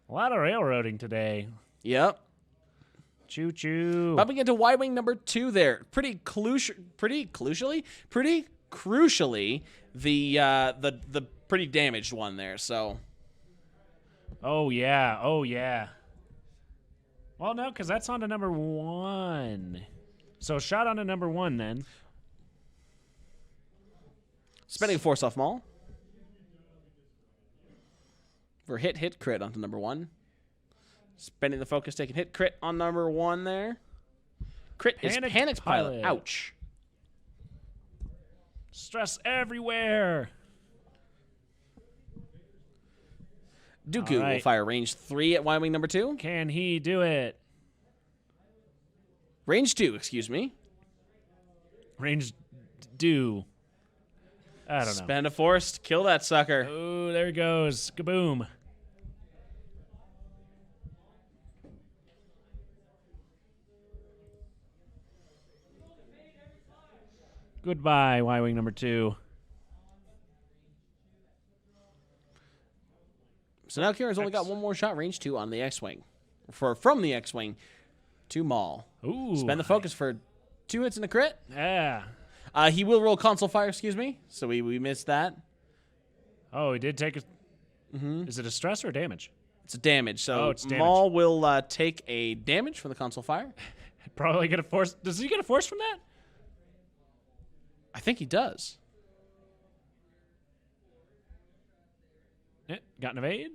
lot of railroading today. Yep. Choo choo. Bumping into Y-Wing number 2 there. Pretty crucially, the pretty damaged one there. So. Oh yeah. Oh yeah. Well, no, because that's on to number 1. So shot on to number 1 then. Spending force off Maul. For hit, crit onto number 1. Spending the focus, taking hit, crit on number 1 there. Crit is Panicked Pilot. Ouch. Stress everywhere. Dooku will fire range 3 at Y-Wing number 2. Can he do it? Range 2, excuse me. Range do. I don't know. Spend a force to kill that sucker. Oh, there he goes. Kaboom. Goodbye, Y-Wing number 2. So now Kieran's only got one more shot, range 2 on the X-Wing. From the X-Wing to Maul. Ooh. Spend the focus for 2 hits and a crit. Yeah. He will roll console fire, excuse me. So we missed that. Oh, he did take a... Is it a stress or damage? It's a damage. So it's damage. Maul will take a damage from the console fire. Probably get a force. Does he get a force from that? I think he does. Got an evade.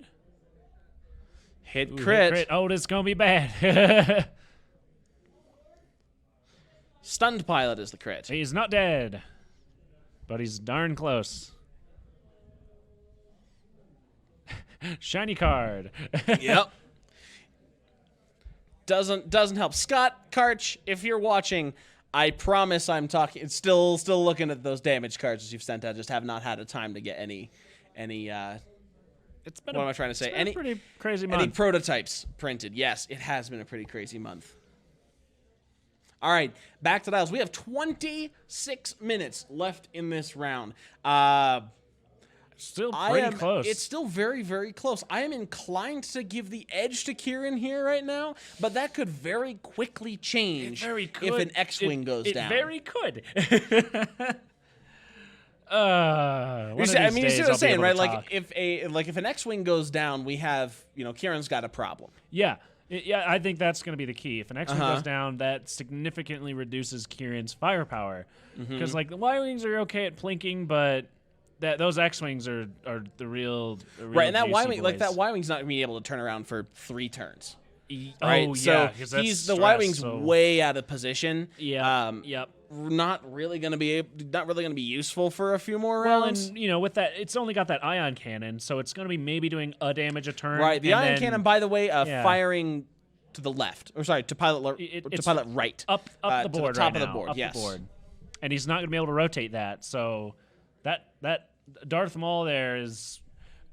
Hit Ooh, crit. hit crit. Oh, this is going to be bad. Stunned pilot is the crit. He's not dead, but he's darn close. Shiny card. Yep. Doesn't help. Scott Karch, if you're watching, I promise I'm talking. It's still looking at those damage cards you've sent out. Just have not had a time to get any. It's been what am I trying to say? Any pretty crazy month. Any prototypes printed? Yes, it has been a pretty crazy month. All right, back to dials. We have 26 minutes left in this round. Still pretty close. It's still very, very close. I am inclined to give the edge to Kieran here right now, but that could very quickly change if an X-Wing goes down. It very could. You see what I'm saying, right? Like if an X-Wing goes down, we have, Kieran's got a problem. Yeah. Yeah, I think that's going to be the key. If an X-Wing goes down, that significantly reduces Kieran's firepower. Because, the Y-Wings are okay at plinking, but those X-Wings are the real right, and that Y-Wing, that Y-Wing's not going to be able to turn around for 3 turns. Right? Oh, yeah. So the Y-Wing's way out of position. Yeah. Yep. Not really going to be useful for a few more well, rounds. And with that, it's only got that ion cannon, so it's going to be maybe doing a damage a turn. Right. The ion cannon, by the way, firing to the left, or sorry, to pilot pilot right, up the board, to the top right of the now, board. up Yes. the board. And he's not going to be able to rotate that. So that Darth Maul there is.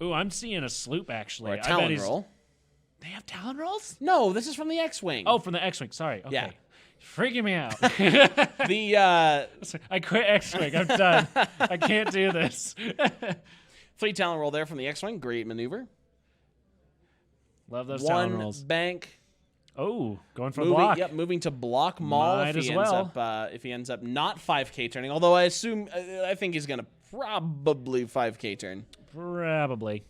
Ooh, I'm seeing a sloop actually. Or a Talon roll. They have Talon rolls? No, this is from the X-Wing. Oh, from the X-Wing. Sorry. Okay. Yeah. Freaking me out. I quit X-Wing. I'm done. I can't do this. 3 Talon roll there from the X-Wing. Great maneuver. Love those Talon rolls. 1 bank. Oh, going for block. Yep, moving to block Maul if he ends up not 5K turning. Although I think he's gonna probably 5K turn. Probably.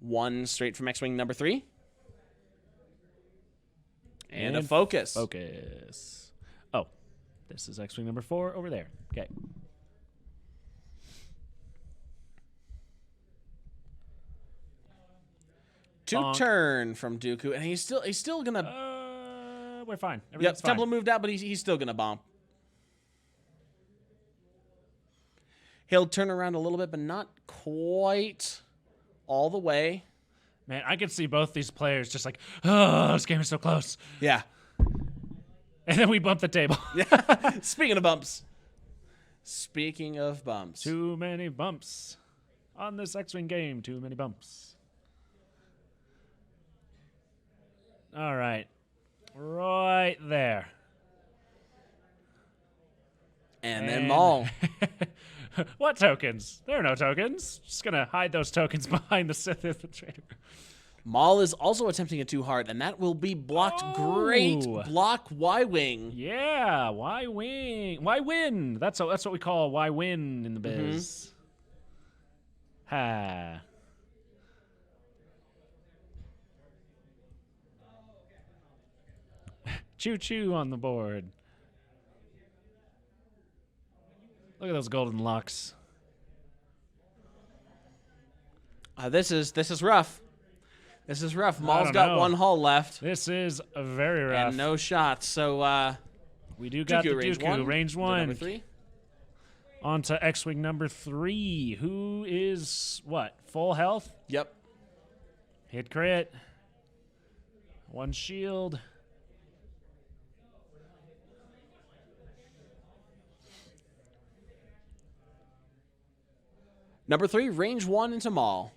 1 straight from X-Wing number 3. And a focus. Focus. Oh, this is X-Wing number 4 over there. Okay. Two turn from Dooku, and he's still gonna. We're fine. Yep, Temple moved out, but he's still gonna bomb. He'll turn around a little bit, but not quite all the way. Man, I could see both these players just like, oh, this game is so close. Yeah. And then we bump the table. Yeah. Speaking of bumps. Too many bumps. On this X-Wing game, too many bumps. All right. Right there. And then Maul. What tokens? There are no tokens. Just gonna hide those tokens behind the Sith Infiltrator. Maul is also attempting it too hard, and that will be blocked. Oh. Great block, Y-Wing. Yeah, why wing? Why win? That's what we call why win in the biz. Ha. Choo choo on the board. Look at those golden locks. This is rough. This is rough. Maul's don't got know. one hull left. This is very rough. And no shots. So we do got Dooku, the Dooku, range one. Number 3. On to X-Wing number 3, who is, what, full health? Yep. Hit crit. One shield. Number 3, range 1 into Maul.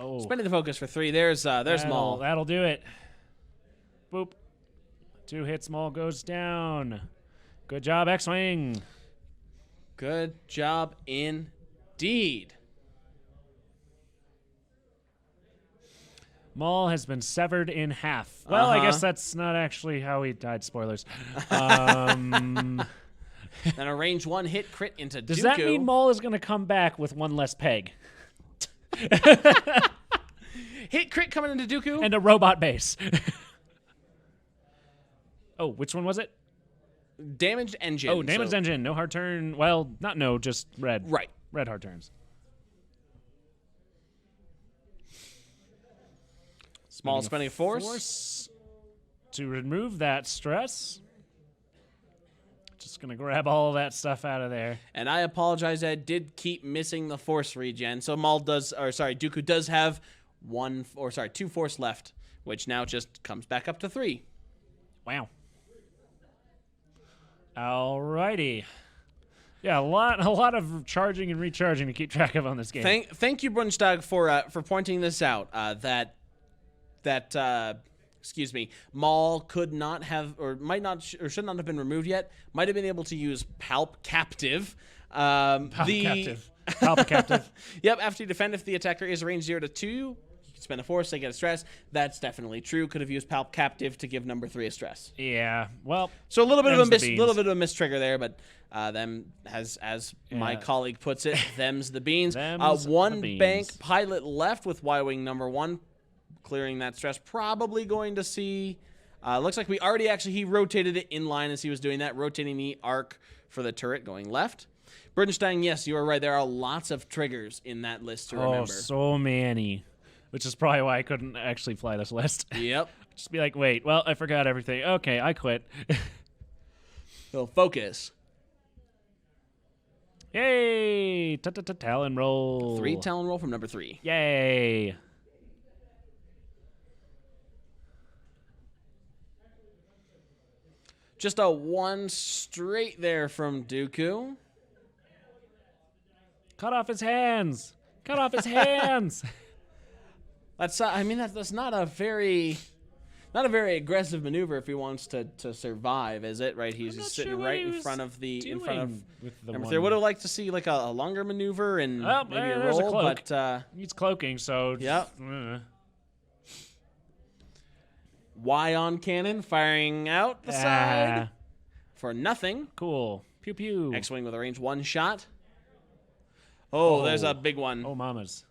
Oh, Spending the focus for 3. There's Maul. That'll do it. Boop. 2 hits, Maul goes down. Good job, X-Wing. Good job indeed. Maul has been severed in half. Well, I guess that's not actually how he died. Spoilers. Then a range 1 hit crit into Dooku. Does that mean Maul is going to come back with one less peg? Hit crit coming into Dooku? And a robot base. Oh, which one was it? Damaged engine. Oh, damaged engine. No hard turn. Well, not no, just red. Right. Red hard turns. Small spending of force. To remove that stress. Just going to grab all of that stuff out of there. And I apologize, I did keep missing the force regen. So Dooku does have 2 force left, which now just comes back up to 3. Wow. Alrighty. Yeah, a lot of charging and recharging to keep track of on this game. Thank you, Brunstag, for pointing this out. Maul could not have, or might not, or should not have been removed yet. Might have been able to use Palp Captive. Palp Captive. Yep. After you defend, if the attacker is range 0 to 2, you can spend a force. They get a stress. That's definitely true. Could have used Palp Captive to give number 3 a stress. Yeah. Well. So a little bit of a miss trigger there, but them as my colleague puts it, them's the beans. One bank pilot left with Y-wing number 1. Clearing that stress, probably going to see. Looks like he rotated it in line as he was doing that, rotating the arc for the turret going left. Burdenstein, yes, you are right. There are lots of triggers in that list to remember. Oh, so many. Which is probably why I couldn't actually fly this list. Yep. Just be like, wait, well, I forgot everything. Okay, I quit. So focus. Yay! Talon roll. 3 talon roll from number 3. Yay! Just a 1 straight there from Dooku. Cut off his hands. Cut off his hands. That's not a very aggressive maneuver if he wants to survive, is it? Right, he's just sitting right in front of number 3. Would have liked to see like a longer maneuver and maybe a roll, but he's cloaking, so yep. Y on cannon, firing out the side for nothing. Cool. Pew pew. X-wing with a range 1 shot. Oh, there's a big one. Oh, mamas.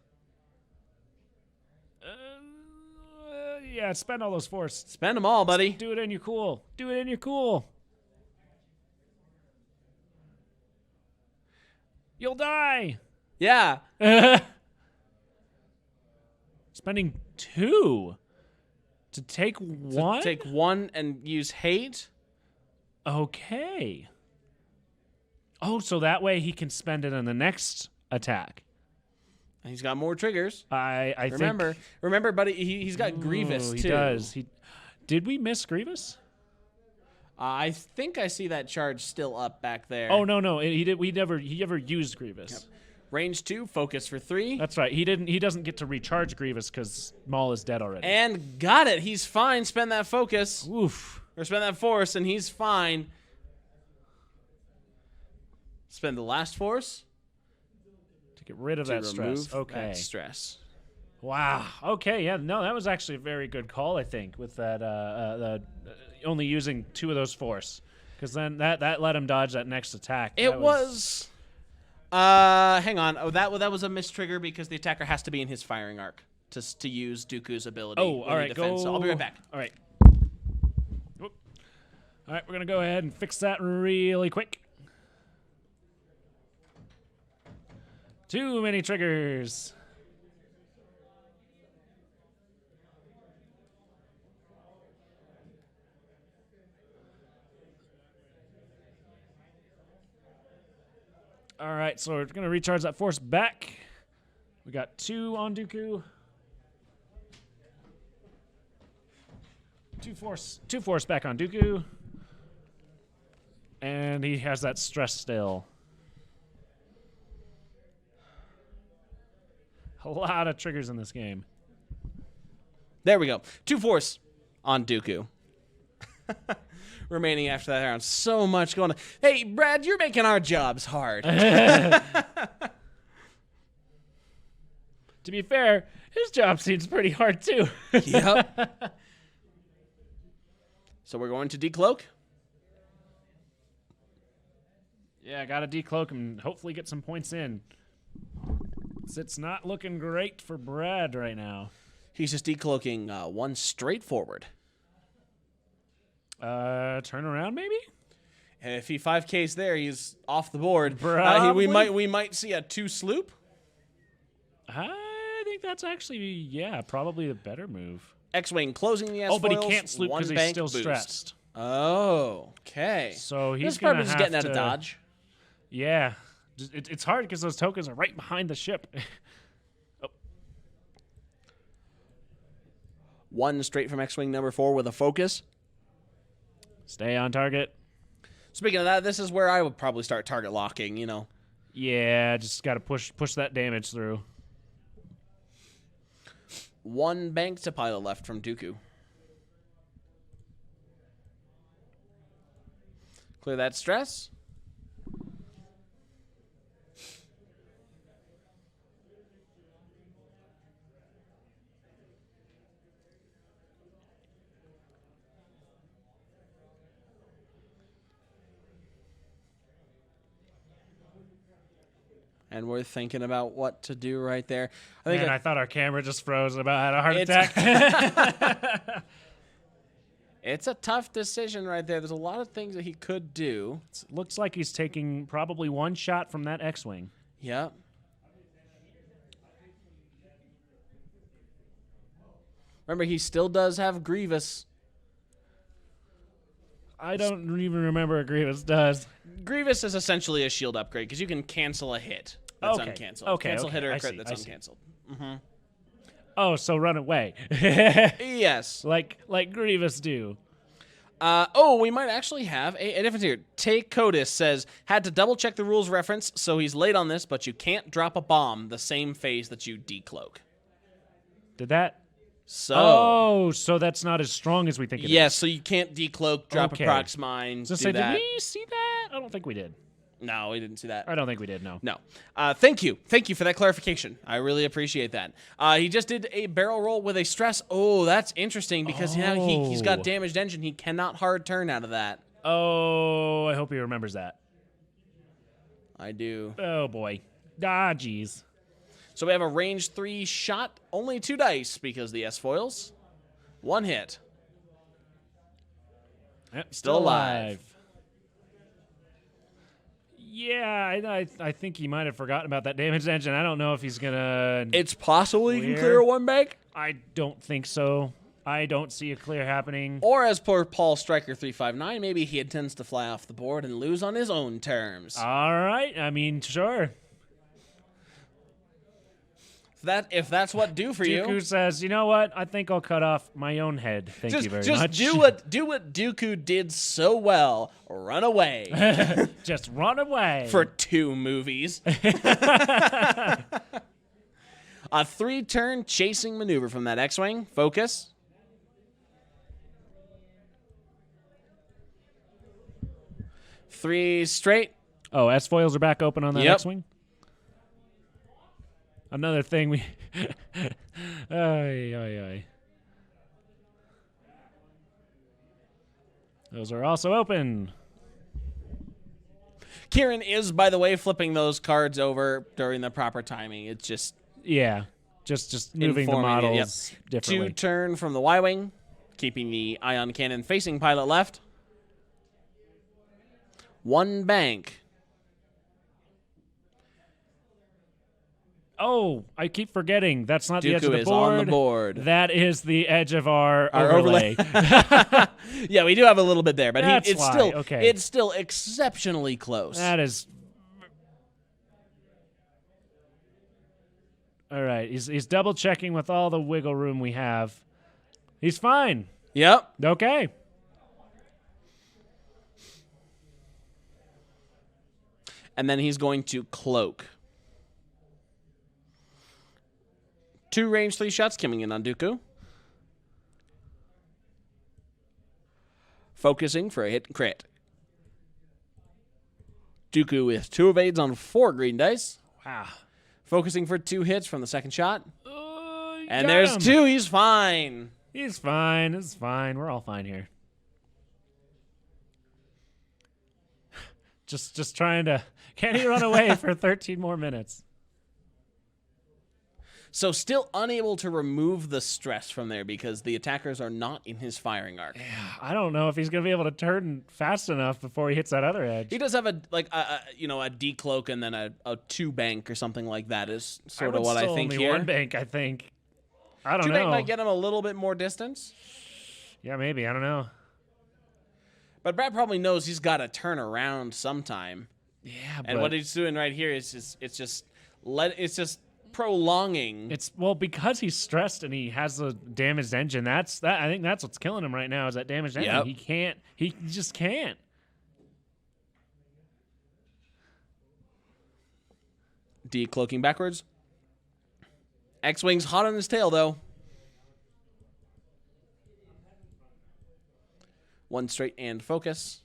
Yeah, spend all those force. Spend them all, buddy. Do it in your cool. Do it in your cool. You'll die. Yeah. Spending 2 to take 1? Take 1 and use hate. Okay. Oh, so that way he can spend it on the next attack. And he's got more triggers. I remember, buddy. He's got Grievous too. He does. Did we miss Grievous? I think I see that charge still up back there. Oh no, he never used Grievous. Yep. Range 2, focus for 3. That's right. He doesn't get to recharge Grievous because Maul is dead already. And got it. He's fine. Spend that focus. Oof. Or spend that force, and he's fine. Spend the last force to get rid of that stress. Okay. That stress. Wow. Okay. Yeah. No, that was actually a very good call. I think with that only using 2 of those force, because then that let him dodge that next attack. It was. Hang on. Oh, that was a mistrigger because the attacker has to be in his firing arc to use Dooku's ability. Oh, all right. Go. So I'll be right back. All right. Whoop. All right. We're gonna go ahead and fix that really quick. Too many triggers. All right, so we're going to recharge that force back. We got 2 on Dooku. 2 force back on Dooku. And he has that stress still. A lot of triggers in this game. There we go. 2 force on Dooku. Remaining after that round. So much going on. Hey, Brad, you're making our jobs hard. To be fair, his job seems pretty hard too. Yep. So we're going to decloak. Yeah, got to decloak and hopefully get some points in. It's not looking great for Brad right now. He's just decloaking 1 straight forward. Turn around maybe? And if he 5Ks there, he's off the board. Probably. We might see a 2 sloop. I think that's actually, probably a better move. X-Wing closing the S-foils. Oh, but he can't sloop because he's still boost. stressed. Oh, okay. So he's probably just have getting out of dodge. Yeah. It's hard because those tokens are right behind the ship. Oh. 1 straight from X-Wing number 4 with a focus. Stay on target. Speaking of that, this is where I would probably start target locking, you know. Yeah, just got to push that damage through. 1 bank to pilot left from Dooku. Clear that stress. And we're thinking about what to do right there. I thought our camera just froze and about had a heart attack. It's a tough decision right there. There's a lot of things that he could do. Looks like he's taking probably 1 shot from that X-Wing. Yep. Remember, he still does have Grievous. I don't even remember what Grievous does. Grievous is essentially a shield upgrade because you can cancel a hit that's uncanceled. Cancel hit or a crit that's uncanceled. Mm-hmm. Oh, so run away. Yes. Like Grievous do. We might actually have a difference here. Take Codis says, had to double check the rules reference, so he's late on this, but you can't drop a bomb the same phase that you decloak. Did that? So so that's not as strong as we think it is. Yes, so you can't decloak, drop a prox mine, do that. Did we see that? I don't think we did. No, we didn't see that. I don't think we did, no. No. Thank you. Thank you for that clarification. I really appreciate that. He just did a barrel roll with a stress. Oh, that's interesting because now he's got damaged engine. He cannot hard turn out of that. Oh, I hope he remembers that. I do. Oh, boy. Ah, jeez. So we have a range 3 shot, only 2 dice because the S-foils. 1 hit. Yep, Still alive. Yeah, I think he might have forgotten about that damaged engine. I don't know if he's going to... It's possible you can clear 1 bank? I don't think so. I don't see a clear happening. Or as per Paul Striker 359, maybe he intends to fly off the board and lose on his own terms. All right. I mean, sure. If that's what do for you. Dooku says, you know what? I think I'll cut off my own head. Thank you very much. Just do what Dooku did so well. Run away. Just run away. For 2 movies. A 3-turn chasing maneuver from that X-Wing. Focus. Three straight. Oh, S-foils are back open on that X-Wing? Another thing we... Ay. Those are also open. Kieran is, by the way, flipping those cards over during the proper timing. It's just... Yeah, just moving the models differently. 2-turn from the Y-Wing, keeping the ion cannon facing pilot left. 1 bank. Oh, I keep forgetting. That's not Dooku the edge of the is board. on the board. That is the edge of our overlay. Yeah, we do have a little bit there, but That's it's still exceptionally close. That is... All right, he's double-checking with all the wiggle room we have. He's fine. Yep. Okay. And then he's going to cloak. 2 range 3 shots coming in on Dooku. Focusing for a hit and crit. Dooku with 2 evades on 4 green dice. Wow. Focusing for 2 hits from the second shot. And got there's him. 2. He's fine. He's fine. It's fine. We're all fine here. Just trying to... Can he run away for 13 more minutes? So still unable to remove the stress from there because the attackers are not in his firing arc. Yeah, I don't know if he's going to be able to turn fast enough before he hits that other edge. He does have a decloak and then a 2 bank or something like that is sort of what I think only here. 1 bank, I think. I don't 2 know. bank might get him a little bit more distance. Yeah, maybe. I don't know. But Brad probably knows he's got to turn around sometime. Yeah, and what he's doing right here is just prolonging. It's because he's stressed and he has a damaged engine. I think that's what's killing him right now is that damaged engine. Yep. He can't. He just can't. Decloaking backwards. X-Wing's hot on his tail though. 1 straight and focus.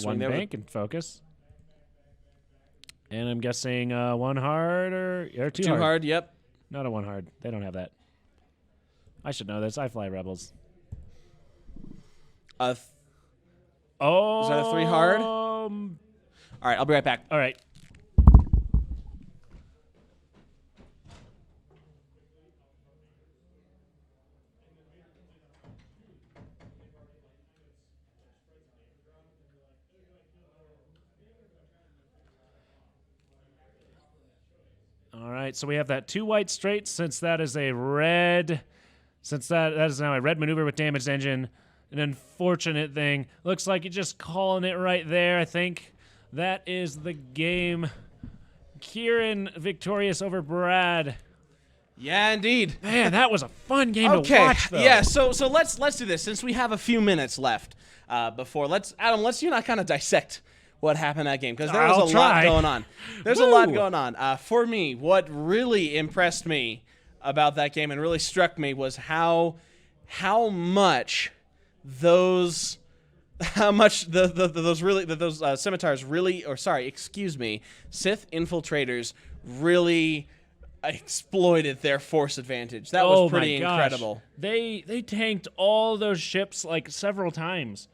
One bank and focus. And I'm guessing 1 hard or 2 hard. 2 hard, yep. Not a 1 hard. They don't have that. I should know this. I fly Rebels. Is that a 3 hard? All right, I'll be right back. All right. All right, so we have that 2 white straight since that is a red. Since that is now a red maneuver with damaged engine. An unfortunate thing. Looks like you're just calling it right there, I think. That is the game. Kieran victorious over Brad. Yeah, indeed. Man, that was a fun game to watch, though. Yeah, so let's do this since we have a few minutes left before. Adam, let's you and I kind of dissect what happened in that game because there was a lot going on. There's a lot going on. For me, what really impressed me about that game and really struck me was how much those scimitars really, or sorry, excuse me, Sith Infiltrators really exploited their force advantage. That was pretty incredible. They tanked all those ships like several times.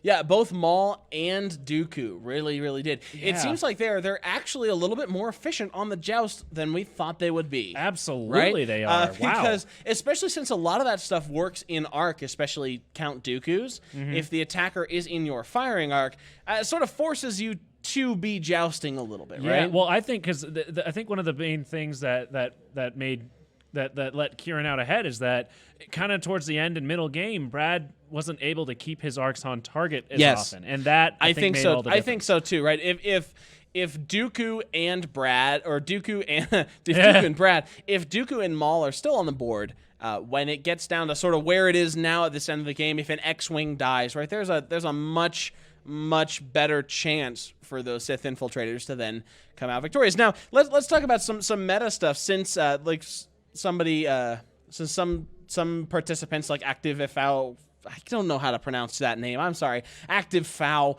Yeah, both Maul and Dooku really did. Yeah. It seems like they're actually a little bit more efficient on the joust than we thought they would be. Absolutely, right? they are. Because especially since a lot of that stuff works in arc, especially Count Dooku's. If the attacker is in your firing arc, it sort of forces you to be jousting a little bit, right? Yeah. Well, I think because I think one of the main things that let Kieran out ahead is that kind of towards the end and middle game, Brad wasn't able to keep his arcs on target as often, and that I think made so. all the I think so too, right? if Dooku and Brad, or Dooku and Dooku and Brad, if Dooku and Maul are still on the board, when it gets down to sort of where it is now at this end of the game, if an X-wing dies, right, there's a much better chance for those Sith Infiltrators to then come out victorious. Now, let's talk about some meta stuff, since some participants like Active FL, I don't know how to pronounce that name, I'm sorry, Active FOW,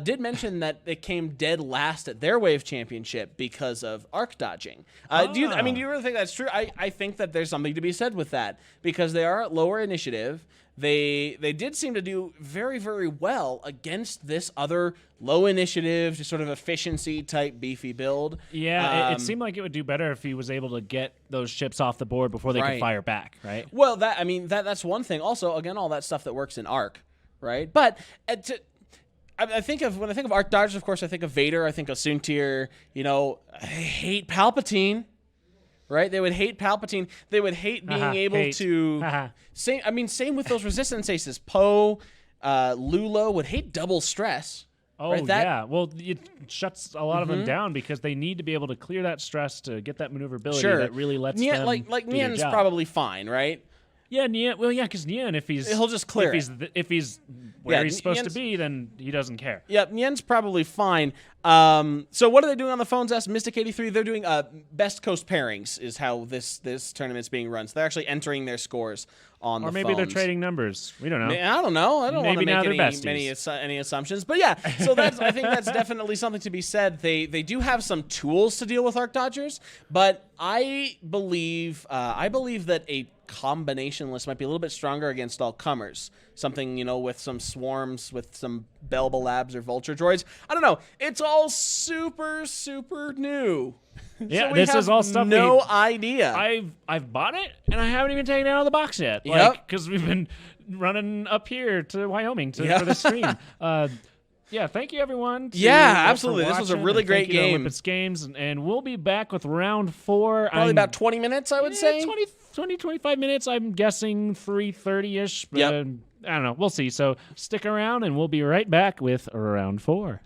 did mention that it came dead last at their Wave Championship because of arc dodging. Do you really think that's true? I think that there's something to be said with that, because they are at lower initiative. They did seem to do very, very well against this other low initiative, just sort of efficiency type beefy build. Yeah, it seemed like it would do better if he was able to get those ships off the board before they could fire back, right? Well, that's one thing. Also, again, all that stuff that works in arc, right? But when I think of arc dodgers, of course, I think of Vader. I think of Soontir. I hate Palpatine. Right, they would hate Palpatine. They would hate being able to. Same with those resistance aces. Poe, Lulo would hate double stress. Oh, right? yeah. Well, it shuts a lot of them down because they need to be able to clear that stress to get that maneuverability that really lets them like do Nien's their job. probably fine, right? Yeah, Nien. Well, yeah, because Nien, he'll just clear if he's where he's supposed to be, then he doesn't care. Yeah, Nien's probably fine. So what are they doing on the phones? Asked Mystic 83. They're doing best coast pairings is how this tournament's being run. So they're actually entering their scores on the phones. Or maybe they're trading numbers. We don't know. I don't know. I don't want to make any any assumptions. But yeah, so I think that's definitely something to be said. They do have some tools to deal with arc dodgers, but I believe that a combination list might be a little bit stronger against all comers. Something, with some swarms, with some Belba Labs or Vulture droids. I don't know. It's all super, super new. Yeah, so this is all stuff. No idea. I've bought it and I haven't even taken it out of the box yet. Because we've been running up here to Wyoming for the stream. Yeah, thank you everyone. Absolutely. This was a really great game. Whippets Games, and we'll be back with round 4. Probably about 20 minutes, I would say. 20, 25 minutes. I'm guessing 3:30-ish. I don't know. We'll see. So stick around, and we'll be right back with round 4.